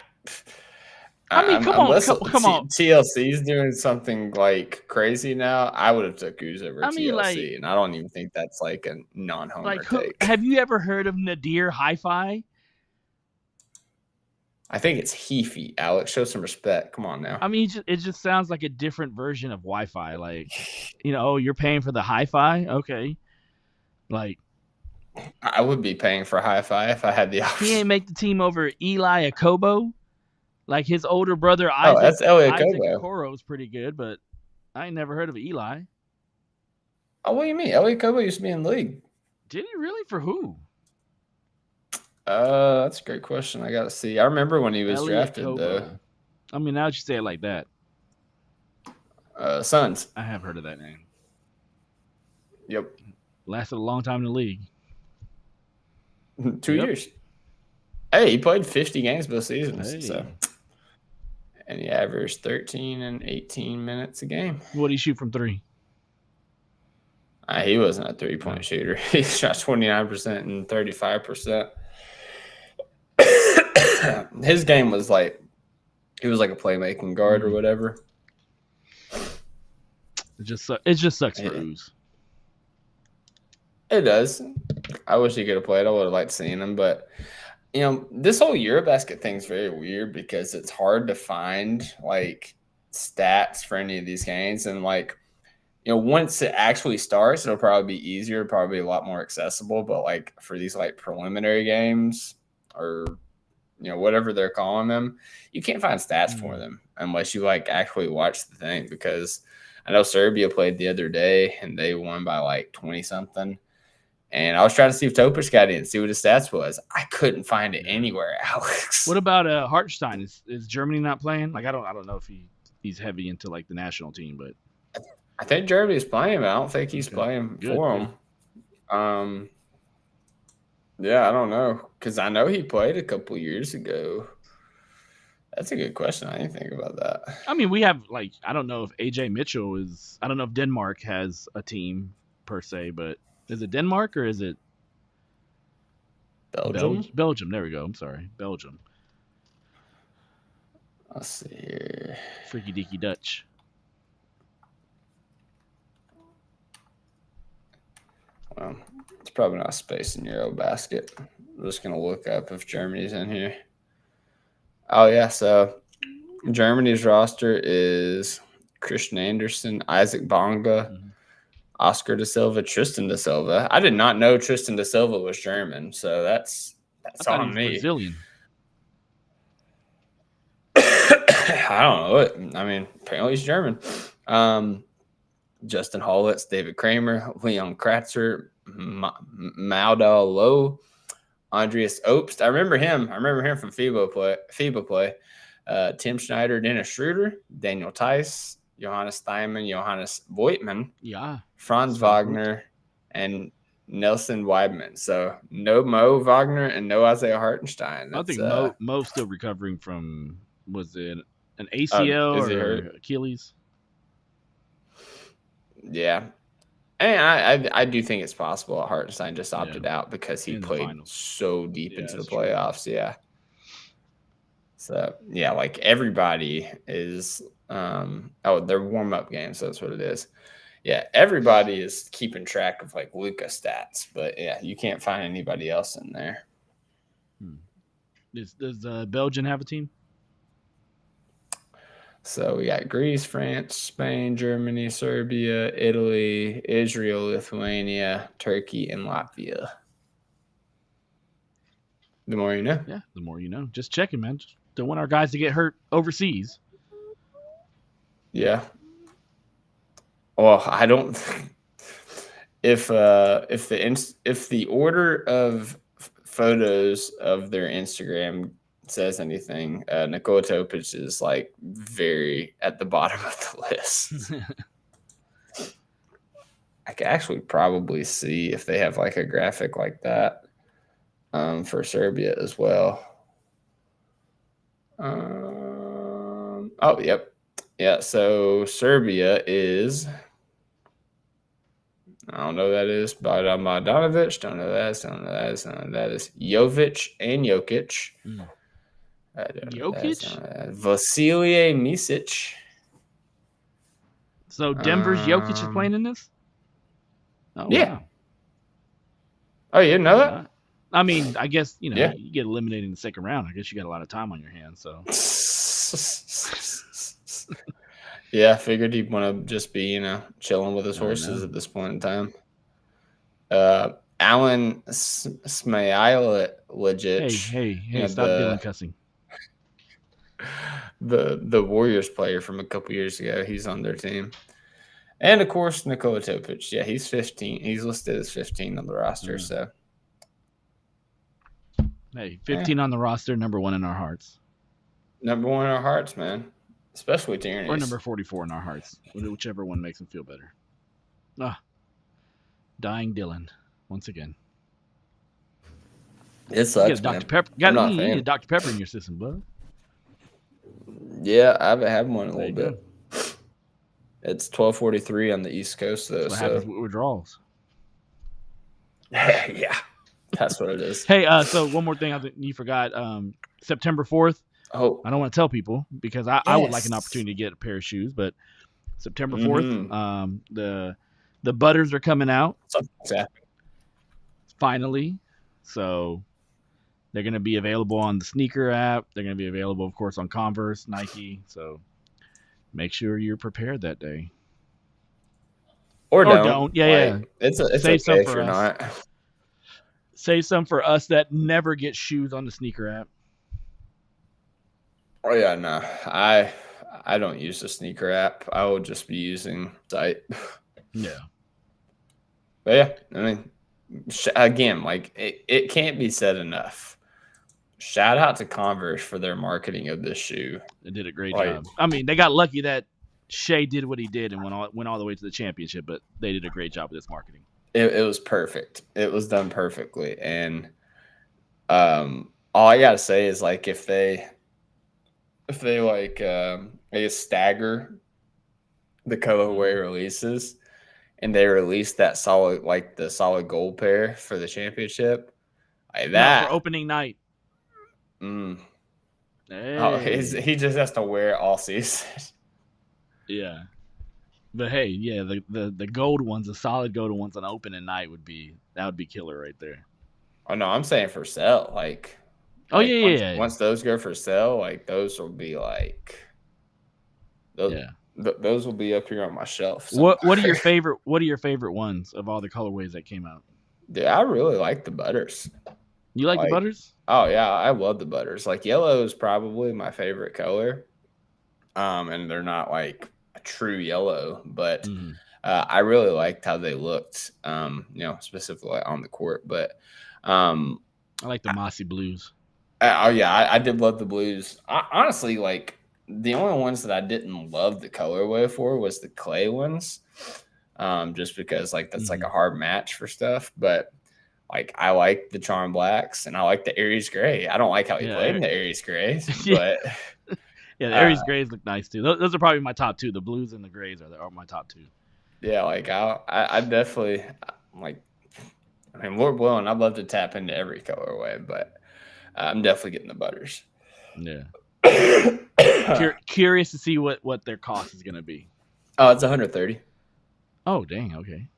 on. TLC's doing something like crazy now. I would have took Ooze over TLC, and I don't even think that's like a non-homer take. Have you ever heard of Nadir Hi-Fi? I think it's Heafy. Alex, show some respect. Come on now. I mean, it just sounds like a different version of Wi-Fi. Like, you're paying for the Hi-Fi? Okay. Like, I would be paying for Hi-Fi if I had the option. He ain't make the team over Eli Akobo. Like, his older brother, Isaac. Oh, that's Eli Akobo. Isaac Okoro is pretty good, but I ain't never heard of Eli. Oh, what do you mean? Eli Akobo used to be in the league. Did he really? For who? That's a great question. I got to see. I remember when he was drafted, though. I mean, now that you say it like that. Suns. I have heard of that name. Yep. Lasted a long time in the league. 2 years. Hey, he played 50 games both seasons. Hey. So. And he averaged 13 and 18 minutes a game. What did he shoot from 3? He wasn't a three-point shooter. He shot 29% and 35%. His game was like, he was like a playmaking guard or whatever. It just sucks for Yeah. Ooze. It does. I wish he could have played. I would have liked seeing him, but this whole Eurobasket thing is very weird because it's hard to find like stats for any of these games, and like once it actually starts, it'll probably be easier, probably a lot more accessible. But like for these like preliminary games or whatever they're calling them, you can't find stats for them unless you like actually watch the thing. Because I know Serbia played the other day and they won by like 20 something. And I was trying to see if Topic got in, see what his stats was. I couldn't find it anywhere, Alex. What about Hartenstein? Is Germany not playing? Like I don't know if he's heavy into like the national team, but I think Germany's playing, but I don't think he's playing for him. Yeah, I don't know, because I know he played a couple years ago. That's a good question. I didn't think about that. I mean, we have like I don't know if AJ Mitchell is. I don't know if Denmark has a team per se, but is it Denmark or is it Belgium? Belgium. There we go. I'm sorry, Belgium. Let's see here. Freaky deaky Dutch. Well, it's probably not space in Eurobasket. I'm just going to look up if Germany's in here. Oh, yeah. So Germany's roster is Christian Andersen, Isaac Bonga, Oscar da Silva, Tristan da Silva. I did not know Tristan da Silva was German, so that's on me. Brazilian. I don't know it. I mean, apparently he's German. Justin Hollitz, David Kramer, Leon Kratzer, Maudal Lowe, Andreas Obst. I remember him from FIBA play. Tim Schneider, Dennis Schroeder, Daniel Tice, Johannes Steinman, Johannes Voigtman, Franz Wagner, and Nelson Weidman. So no Mo Wagner and no Isaiah Hartenstein. I think Mo's still recovering from, was it an ACL or Achilles? Yeah. And I do think it's possible Hartenstein just opted out because he played so deep into the playoffs. True. Yeah. So, yeah, like everybody is their warm-up games. So that's what it is. Yeah, everybody is keeping track of like Luka stats, but yeah, you can't find anybody else in there. Does Belgium have a team? So we got Greece, France, Spain, Germany, Serbia, Italy, Israel, Lithuania, Turkey, and Latvia. The more you know. Yeah, the more you know. Just checking, man. Just don't want our guys to get hurt overseas. Yeah. Well, I don't. If the order of photos of their Instagram says anything, Nikola Topic is like very at the bottom of the list. I could actually probably see if they have like a graphic like that for Serbia as well. Oh, yep. Yeah, so Serbia is, I don't know who that is, Bogdanovic, don't know that is Jovic and Jokic. Jokic? Vasilije Micic. So Denver's Jokic is playing in this? Oh, yeah. Wow. Oh, you didn't know that? I mean, I guess, you get eliminated in the second round. I guess you got a lot of time on your hands, so. Yeah, I figured he'd want to just be, chilling with his horses at this point in time. Alan Smailagic. Hey, stop villain cussing. The Warriors player from a couple years ago, he's on their team. And, of course, Nikola Topic. Yeah, he's 15. He's listed as 15 on the roster, so. Hey, 15 on the roster, number 1 in our hearts. Number 1 in our hearts, man. Especially Tierney. Or number 44 in our hearts. Whichever one makes him feel better. Dying Dylan, once again. It sucks, you man. Dr. Pepper. You need a Dr. Pepper in your system, bud. Yeah, I haven't had one in a little bit. It's 12:43 on the East Coast, though. That's what happens with withdrawals. Yeah, that's what it is. Hey, so one more thing I think you forgot. September 4th. Oh, I don't want to tell people because I would like an opportunity to get a pair of shoes, but September 4th. The butters are coming out. Finally. So they're going to be available on the sneaker app. They're going to be available, of course, on Converse, Nike. So make sure you're prepared that day. Or don't. Yeah. It's Save okay if for you're us. not. Save some for us that never get shoes on the sneaker app. Oh yeah, no. I don't use the sneaker app. I will just be using site. Yeah. But yeah, I mean, again, like it can't be said enough. Shout out to Converse for their marketing of this shoe. They did a great job. I mean, they got lucky that Shea did what he did and went all the way to the championship, but they did a great job with this marketing. It was perfect. It was done perfectly. And all I gotta say is like if they like they stagger the colorway releases and they release that the solid gold pair for the championship, like that for opening night. Hey. Oh, he just has to wear it all season. Yeah. But hey, yeah, the gold ones, the solid gold ones on opening night would be killer right there. Oh no, I'm saying for sale. Once those go for sale, like those will be like those will be up here on my shelf. Somewhere. What are your favorite ones of all the colorways that came out? Dude, I really like the butters. You like the butters? Oh yeah, I love the butters. Like yellow is probably my favorite color. And they're not like a true yellow, but I really liked how they looked. Specifically on the court. But I like the mossy blues. I did love the blues. Honestly, like the only ones that I didn't love the colorway for was the clay ones, just because like that's like a hard match for stuff. But like I like the Charm Blacks and I like the Aries Gray. I don't like how he played in the Aries Grays, but yeah, the Aries Grays look nice too. Those are probably my top two. The blues and the grays are my top two. Yeah, like I definitely like. I mean, Lord willing, I'd love to tap into every colorway, but I'm definitely getting the butters. Yeah. Curious to see what their cost is going to be. Oh, it's $130. Oh, dang. Okay.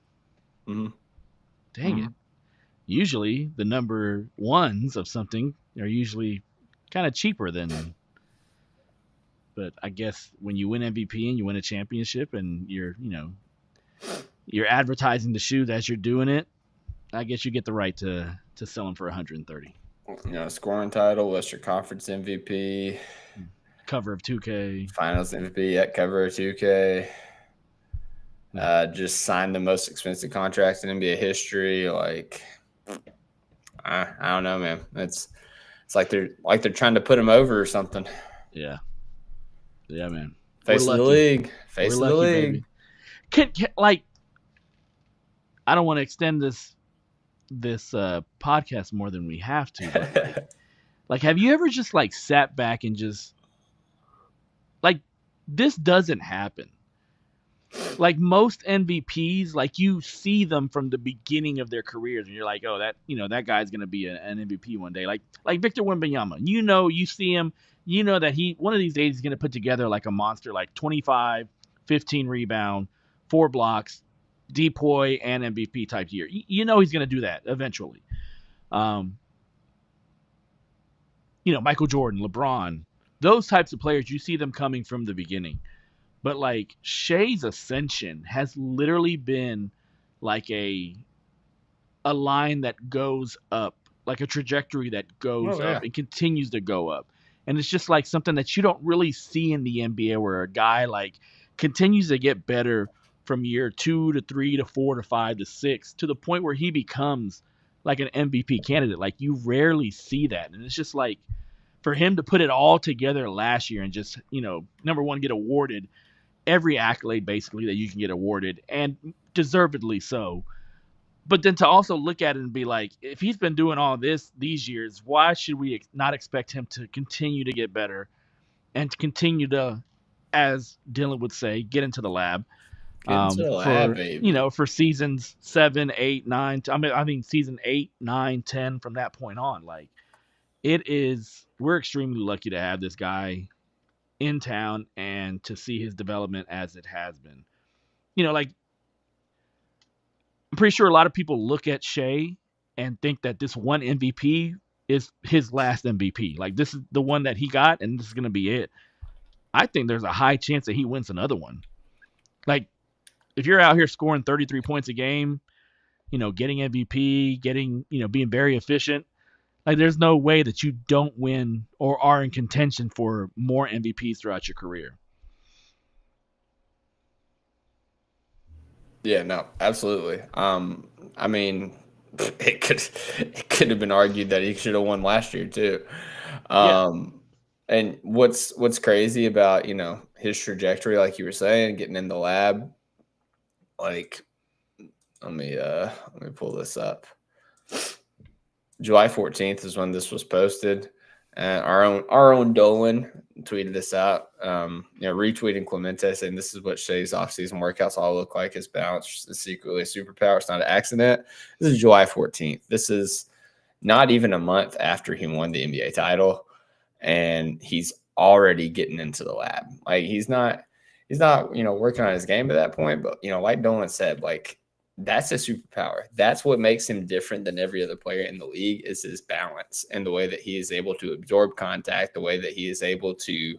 Dang it. Usually the number ones of something are usually kind of cheaper than. But I guess when you win MVP and you win a championship and you're advertising the shoes as you're doing it, I guess you get the right to sell them for $130. Scoring title, Western Conference MVP, cover of 2K, Finals MVP at cover of 2K. Just signed the most expensive contract in NBA history. Like, I don't know, man. It's like they're trying to put him over or something. Yeah. Yeah, man. Face of the league. Face of the league. Can I don't want to extend this podcast more than we have to. But like, have you ever just like sat back and just like this doesn't happen? Like most MVPs, like you see them from the beginning of their careers, and you're like, oh, that guy's gonna be an MVP one day. Like Victor Wembanyama, you see him. You know that one of these days he's going to put together like a monster, like 25, 15 rebound, 4 blocks, DPOY, and MVP type year. You know he's going to do that eventually. Michael Jordan, LeBron, those types of players, you see them coming from the beginning. But like Shea's ascension has literally been like a line that goes up, like a trajectory that goes up and continues to go up. And it's just like something that you don't really see in the NBA where a guy like continues to get better from year 2 to 3 to 4 to 5 to 6 to the point where he becomes like an MVP candidate. Like you rarely see that. And it's just like for him to put it all together last year and just, number one, get awarded every accolade basically that you can get awarded, and deservedly so. But then to also look at it and be like, if he's been doing all this these years, why should we not expect him to continue to get better and to continue to, as Dylan would say, get into the lab? For seasons 7, 8, 9. I mean, season 8, 9, 10 from that point on. Like, we're extremely lucky to have this guy in town and to see his development as it has been. You know, like, I'm pretty sure a lot of people look at Shea and think that this one MVP is his last MVP. Like, this is the one that he got, and this is going to be it. I think there's a high chance that he wins another one. Like, if you're out here scoring 33 points a game, you know, getting MVP, being very efficient, like, there's no way that you don't win or are in contention for more MVPs throughout your career. Yeah, no, absolutely. I mean, it could have been argued that he should have won last year too. And what's crazy about, you know, his trajectory, like you were saying, getting in the lab, like, let me pull this up. July 14th is when this was posted. Our own Dolan tweeted this out. Retweeting Clemente saying this is what Shea's offseason workouts all look like. His balance is secretly a superpower. It's not an accident. This is July 14th. This is not even a month after he won the NBA title, and he's already getting into the lab. Like, he's not working on his game at that point. But like Dolan said, like, that's a superpower. That's what makes him different than every other player in the league, is his balance and the way that he is able to absorb contact, the way that he is able to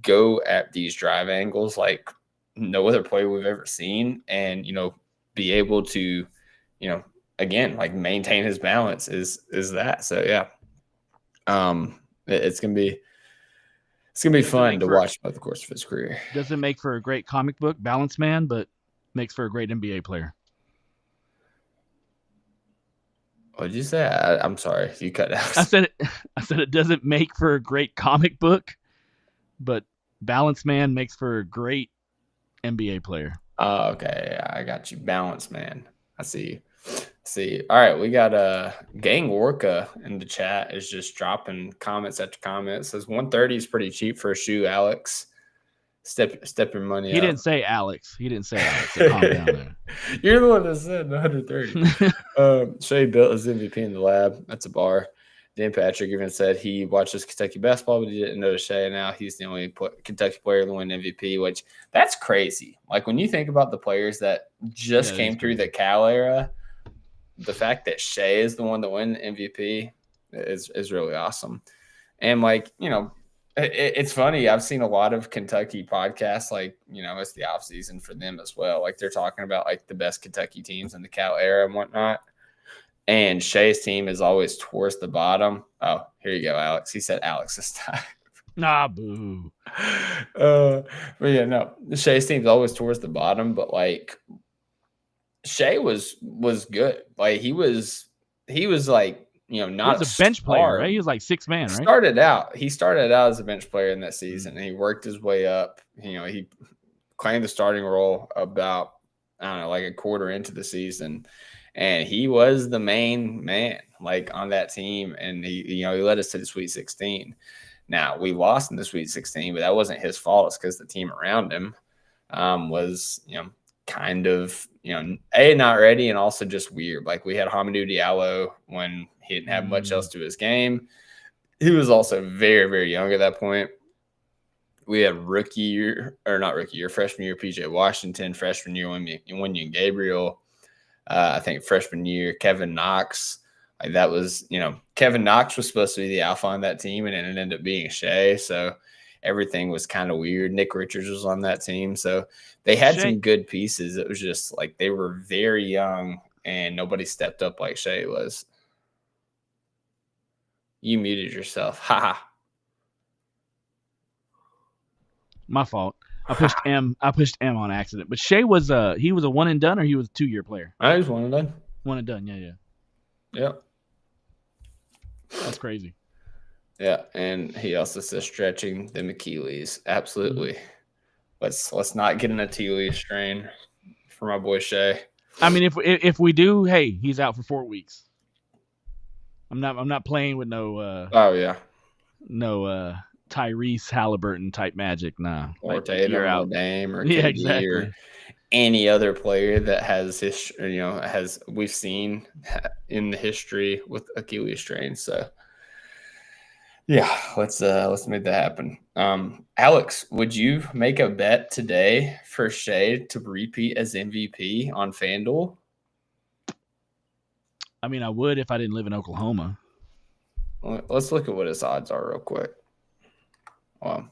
go at these drive angles like no other player we've ever seen, and be able to again, like, maintain his balance is that. So yeah, it's gonna be fun to watch about the course of his career. Doesn't make for a great comic book, Balance Man, but makes for a great NBA player. What did you say? I'm sorry, you cut out. I said it doesn't make for a great comic book, but Balance Man makes for a great NBA player. Oh, okay. Yeah, I got you. Balance Man. I see you. All right, we got Gang Orca in the chat is just dropping comments after comments. Says 130 is pretty cheap for a shoe, Alex. Step your money up. He didn't say Alex. So calm down there. You're the one that said 130. Shea built his MVP in the lab. That's a bar. Dan Patrick even said he watches Kentucky basketball, but he didn't know Shea. Now he's the only Kentucky player to win MVP, which that's crazy. Like, when you think about the players that just came through the Cal era, the fact that Shea is the one to win MVP is really awesome. And, like, it's funny. I've seen a lot of Kentucky podcasts, like, it's the off season for them as well. Like, they're talking about, like, the best Kentucky teams in the Cal era and whatnot. And Shea's team is always towards the bottom. Oh, here you go, Alex. He said Alex this time. Nah, boo. But yeah, no. Shea's team's always towards the bottom, but, like, Shea was good. Like, he was like, not he was a bench player, right? He was like sixth man, right? He started out as a bench player in that season, and he worked his way up. He claimed the starting role about, I don't know, like a quarter into the season, and he was the main man, like, on that team. And he led us to the Sweet 16. Now, we lost in the Sweet 16, but that wasn't his fault. It's because the team around him was, kind of, not ready, and also just weird. Like, we had Hamidou Diallo when he didn't have much else to his game. He was also very, very young at that point. We had freshman year, PJ Washington, freshman year, Wenyen Gabriel. I think freshman year, Kevin Knox. Like, that was, Kevin Knox was supposed to be the alpha on that team, and it ended up being Shea. So everything was kind of weird. Nick Richards was on that team. So they had some good pieces. It was just like they were very young, and nobody stepped up like Shea was. You muted yourself. Ha. My fault. I pushed M on accident. But Shea was he was a one and done, or he was a 2-year player? I was one and done. One and done, yeah. Yep. That's crazy. Yeah, and he also says stretching the Achilles. Absolutely. Let's not get an Achilles strain for my boy Shea. I mean, if we do, hey, he's out for 4 weeks. I'm not playing with no. No Tyrese Halliburton type magic, nah. Or like, Tatum or Dame or KD exactly. Or any other player that has history, we've seen in the history with Achilles strains. So Yeah, let's make that happen. Alex, would you make a bet today for Shea to repeat as MVP on FanDuel? I mean, I would if I didn't live in Oklahoma. Let's look at what his odds are real quick. Well,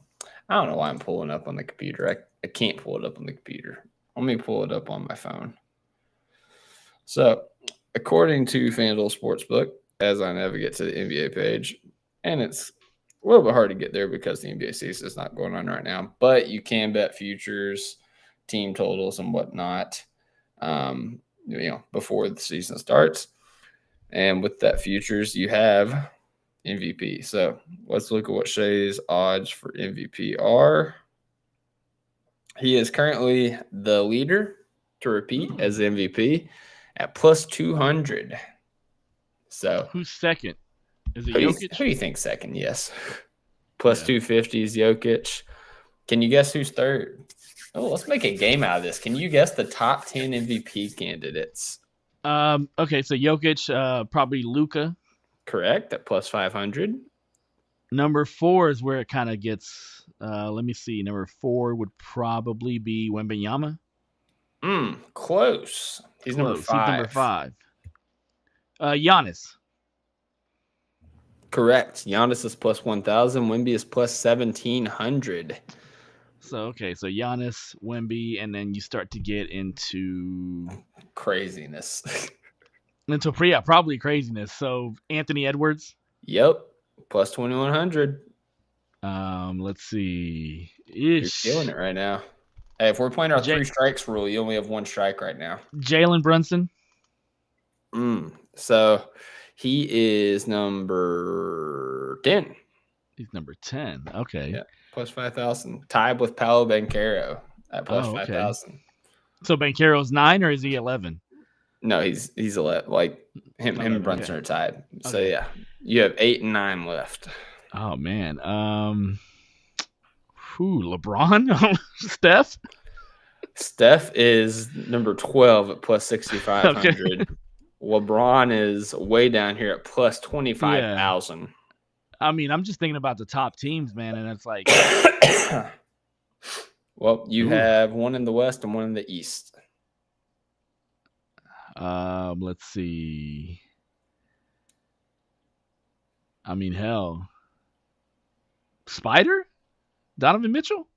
I don't know why I'm pulling up on the computer. I can't pull it up on the computer. Let me pull it up on my phone. So, according to FanDuel Sportsbook, as I navigate to the NBA page, and it's a little bit hard to get there because the NBA season is not going on right now, but you can bet futures, team totals, and whatnot, before the season starts. And with that futures, you have MVP. So let's look at what Shea's odds for MVP are. He is currently the leader to repeat as MVP at plus 200. So who's second? Is it Jokic? Who do you think second? Yes. Plus 250 is Jokic. Can you guess who's third? Oh, let's make a game out of this. Can you guess the top 10 MVP candidates? Okay, so Jokic, probably Luka. Correct, at plus 500. Number 4 is where it kind of gets. Let me see. Number 4 would probably be Wembanyama. Close. He's number 5. He's number 5. Giannis. Correct. Giannis is plus 1,000. Wemby is plus 1,700. So Giannis, Wemby, and then you start to get into craziness. Probably craziness. So Anthony Edwards. Yep, plus 2,100. Let's see. You're feeling it right now. Hey, if we're playing our 3 strikes rule, you only have 1 strike right now. Jalen Brunson. So he is number 10. He's number 10. Okay. Yeah, plus 5,000. Tied with Paolo Banchero at plus 5,000. So Banchero's 9 or is he 11? No, he's 11. Like him and Brunson are tied. Okay. So yeah, you have 8 and 9 left. Oh man. LeBron? Steph? Steph is number 12 at plus 6,500. Okay. LeBron is way down here at plus 25,000. Yeah. I mean, I'm just thinking about the top teams, man, and it's like well, you have one in the West and one in the East. Let's see. I mean, hell. Spider? Donovan Mitchell?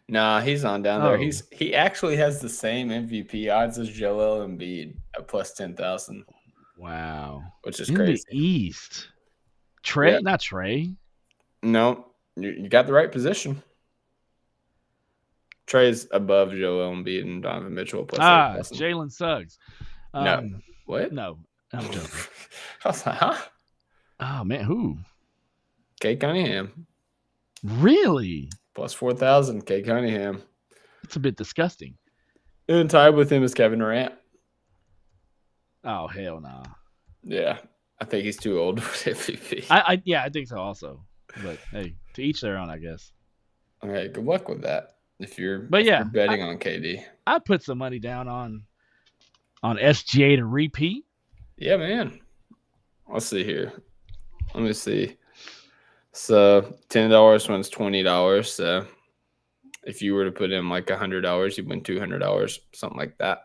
Nah, he's on down there. He actually has the same MVP odds as Joel Embiid at plus 10,000. Wow. Which is crazy. In the East. Trey? Yeah. Not Trey. No, you got the right position. Trey's above Joel Embiid and Donovan Mitchell. Plus Jalen Suggs. No. What? No, I'm joking. I was like, huh? Oh, man, who? Kate Cunningham. Really? Plus 4,000, Kate Cunningham. It's a bit disgusting. And tied with him is Kevin Durant. Oh, hell no. Nah. Yeah, I think he's too old for MVP. I think so also. But, hey, to each their own, I guess. Okay, good luck with that if you're betting on KD. I put some money down on SGA to repeat. Yeah, man. Let's see here. Let me see. So $10 wins $20. So if you were to put in like $100, you'd win $200, something like that.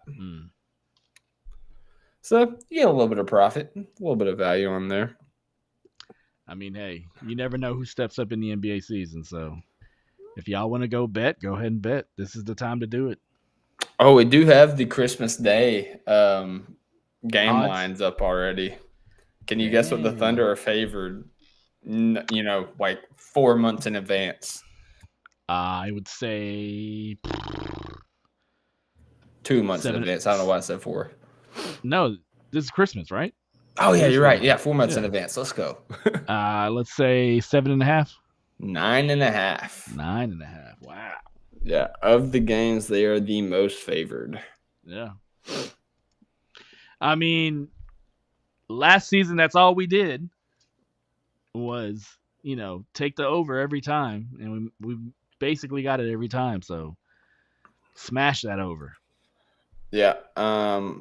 So you get a little bit of profit, a little bit of value on there. I mean, hey, you never know who steps up in the NBA season. So if y'all want to go bet, go ahead and bet. This is the time to do it. Oh, we do have the Christmas Day game lines up already. Can you guess what the Thunder are favored? Like 4 months in advance. I would say 2 months in advance. I don't know why I said 4. No, this is Christmas, right? Oh yeah, you're right. Yeah, 4 months in advance. Let's go. Let's say 7.5. 9.5. 9.5. Wow. Yeah, of the games, they are the most favored. Yeah. I mean, last season, that's all we did was, take the over every time. And we basically got it every time. So smash that over. Yeah.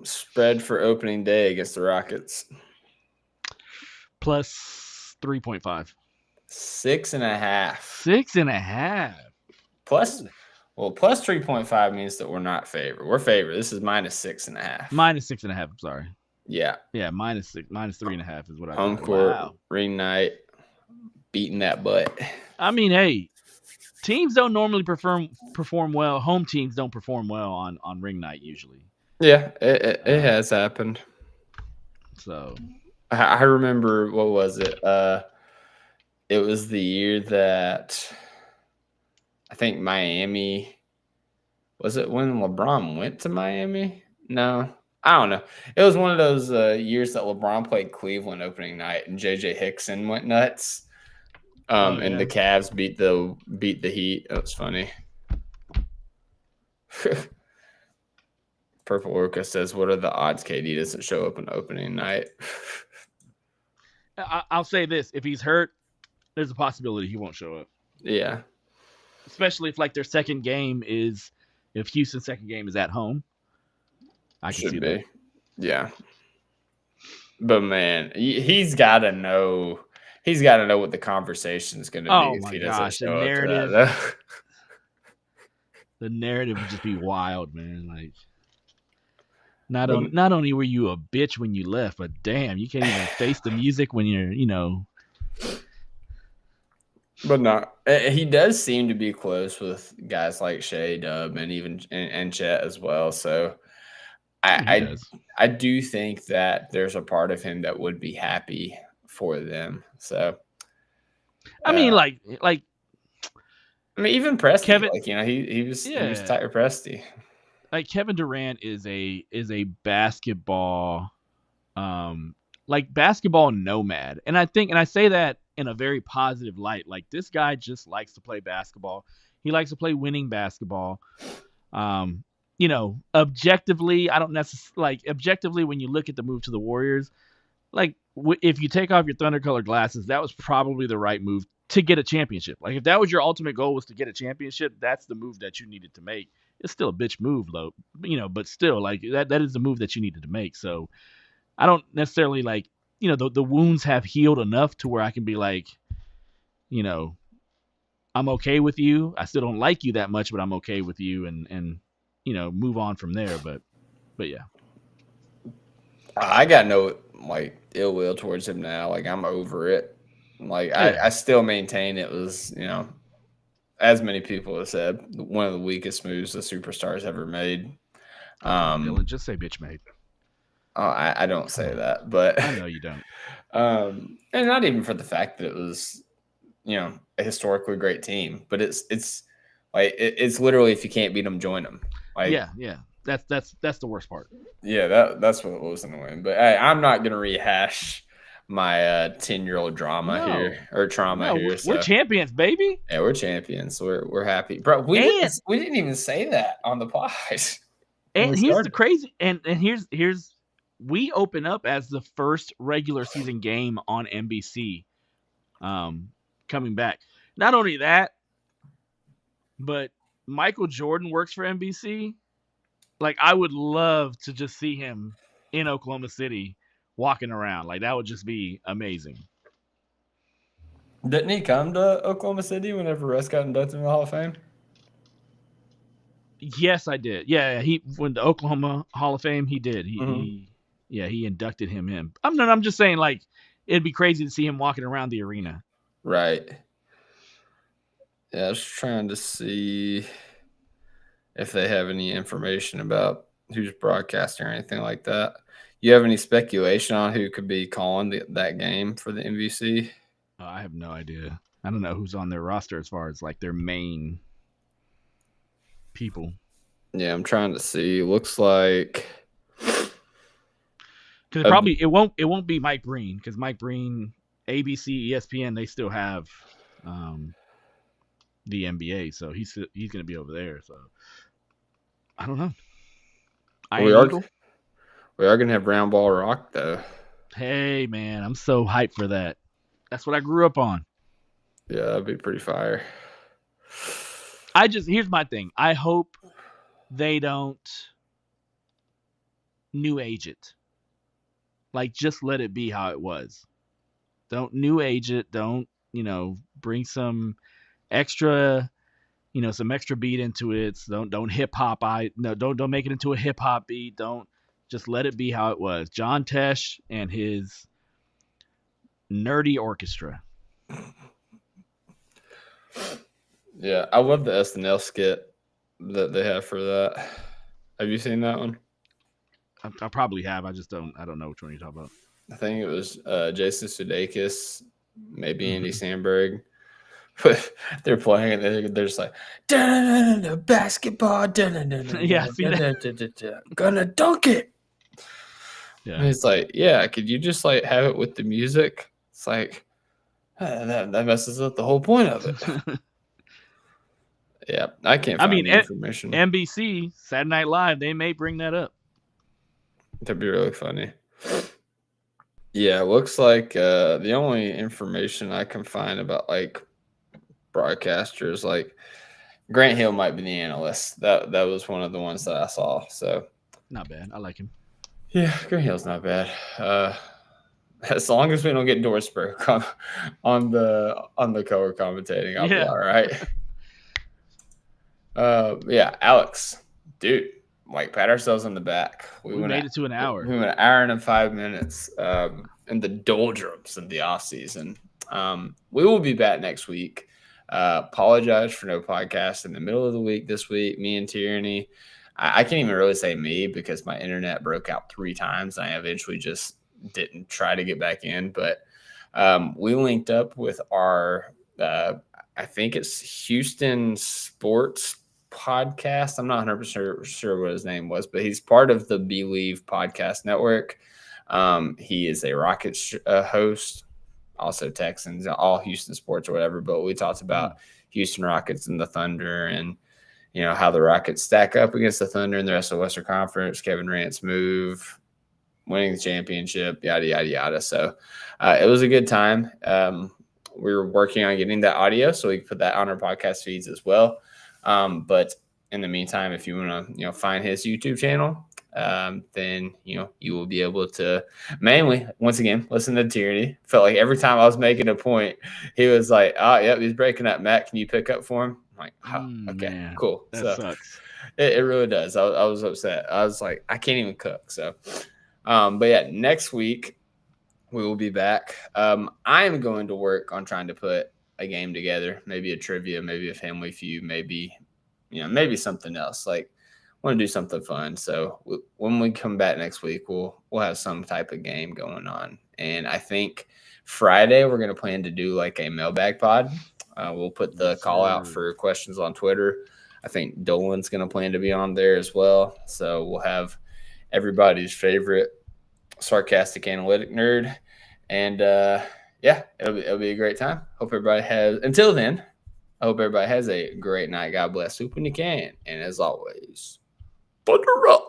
Spread for opening day against the Rockets. Plus 3.5. 6.5. 6.5. Plus 3.5 means that we're not favored. We're favored. This is -6.5. -6.5. I'm sorry. Yeah. Yeah, -3.5 is what I Home got. court, Wow. ring night, beating that butt. I mean, hey, teams don't normally perform well. Home teams don't perform well on ring night usually. Yeah, it has happened. So I remember, what was it? It was the year that I think Miami. Was it when LeBron went to Miami? No, I don't know. It was one of those years that LeBron played Cleveland opening night, and JJ Hickson went nuts. And the Cavs beat the Heat. That was funny. Purple Orca says, "What are the odds KD doesn't show up on opening night?" I'll say this: if he's hurt, there's a possibility he won't show up. Yeah, especially if like their second game is, if Houston's second game is at home. I can see that. Yeah, but man, he's got to know. He's got to know what the conversation is going to be if he doesn't show up to that. The narrative would just be wild, man. Like, not only were you a bitch when you left, but damn, you can't even face the music when you're, But no, he does seem to be close with guys like Shea, Dub, and even and Chet as well. So I do think that there's a part of him that would be happy for them. So I mean, even Presti, Kevin, he was tight with Presti. Like Kevin Durant is a basketball, basketball nomad, and I say that in a very positive light. Like, this guy just likes to play basketball. He likes to play winning basketball. Objectively, I don't necessarily objectively when you look at the move to the Warriors, if you take off your thunder color glasses, that was probably the right move to get a championship. Like, if that was your ultimate goal, was to get a championship, that's the move that you needed to make. It's still a bitch move, though, but still, that is the move that you needed to make. So I don't necessarily the wounds have healed enough to where I can be I'm okay with you. I still don't like you that much, but I'm okay with you, and move on from there. But yeah, I got no ill will towards him now. I'm over it. I still maintain it was, as many people have said, one of the weakest moves the superstars ever made. Dylan, just say bitch made. I don't say that, but I know you don't. And not even for the fact that it was, a historically great team, but it's literally, if you can't beat them, join them. Yeah. That's the worst part. Yeah, that's what was annoying. But hey, I'm not gonna rehash my 10-year-old trauma here. We're champions, baby. Yeah, we're champions. We're happy, bro. We didn't even say that on the pod. And here's the crazy, and here's we open up as the first regular season game on NBC, coming back. Not only that, but Michael Jordan works for NBC. I would love to just see him in Oklahoma City walking around. That would just be amazing. Didn't he come to Oklahoma City whenever Russ got inducted in the Hall of Fame? Yes, I did. Yeah, he went to Oklahoma Hall of Fame. He did. He inducted him in. I'm just saying, it'd be crazy to see him walking around the arena. Right. Yeah, I was trying to see if they have any information about who's broadcasting or anything like that. You have any speculation on who could be calling that game for the MVC? I have no idea. I don't know who's on their roster as far as their main people. Yeah, I'm trying to see. Looks like because it won't be Mike Breen, because Mike Breen, ABC, ESPN, they still have the NBA, so he's going to be over there. So I don't know. We are going to have Round Ball Rock, though. Hey, man, I'm so hyped for that. That's what I grew up on. Yeah, that'd be pretty fire. Here's my thing. I hope they don't new age it. Just let it be how it was. Don't new age it. Don't bring some extra, some extra beat into it. So don't hip hop. Don't make it into a hip hop beat. Don't just let it be how it was. John Tesh and his nerdy orchestra. Yeah, I love the SNL skit that they have for that. Have you seen that one? I probably have. I don't know which one you're talking about. I think it was Jason Sudeikis, maybe Andy Samberg. But they're playing and they're just like, basketball, yeah, see that? Gonna dunk it. Yeah, and it's like, yeah, could you just like have it with the music? It's like that messes up the whole point of it. Yeah, I can't find the information. NBC, Saturday Night Live, they may bring that up. That'd be really funny. Yeah, it looks like the only information I can find about like broadcasters, like Grant Hill might be the analyst. That was one of the ones that I saw. So not bad. I like him. Yeah, Grant Hill's not bad. As long as we don't get Dorsberg on the color commentating, I'll be all right. Yeah, Alex, dude, like pat ourselves on the back. We made it to an hour. We went an hour and 5 minutes in the doldrums of the off season. We will be back next week. Apologize for no podcast in the middle of the week this week. Me and Tierney. I can't even really say me because my internet broke out 3 times. I eventually just didn't try to get back in. But we linked up with our, I think it's Houston Sports podcast. I'm not 100% sure what his name was, but he's part of the Believe podcast network. He is a Rockets host, also Texans, all Houston sports or whatever. But we talked about Houston Rockets and the Thunder and, how the Rockets stack up against the Thunder and the rest of the Western Conference, Kevin Durant's move, winning the championship, yada, yada, yada. So it was a good time. We were working on getting that audio so we can put that on our podcast feeds as well. But in the meantime, if you want to, find his YouTube channel, then, you will be able to mainly, once again, listen to Tierney. Felt like every time I was making a point, he was like, oh, yep, he's breaking up. Matt, can you pick up for him? I'm like, oh, okay, man, cool. That sucks. It really does. I was upset. I was like, I can't even cook. So, but yeah, next week we will be back. I am going to work on trying to put a game together, maybe a trivia, maybe a family feud, maybe something else. Like, I want to do something fun. So when we come back next week, we'll have some type of game going on. And I think Friday we're going to plan to do like a mailbag pod. We'll put the call out for questions on Twitter. I think Dolan's going to plan to be on there as well. So we'll have everybody's favorite sarcastic analytic nerd. And yeah, it'll be a great time. Until then, I hope everybody has a great night. God bless. Hoop when you can. And as always, butter up.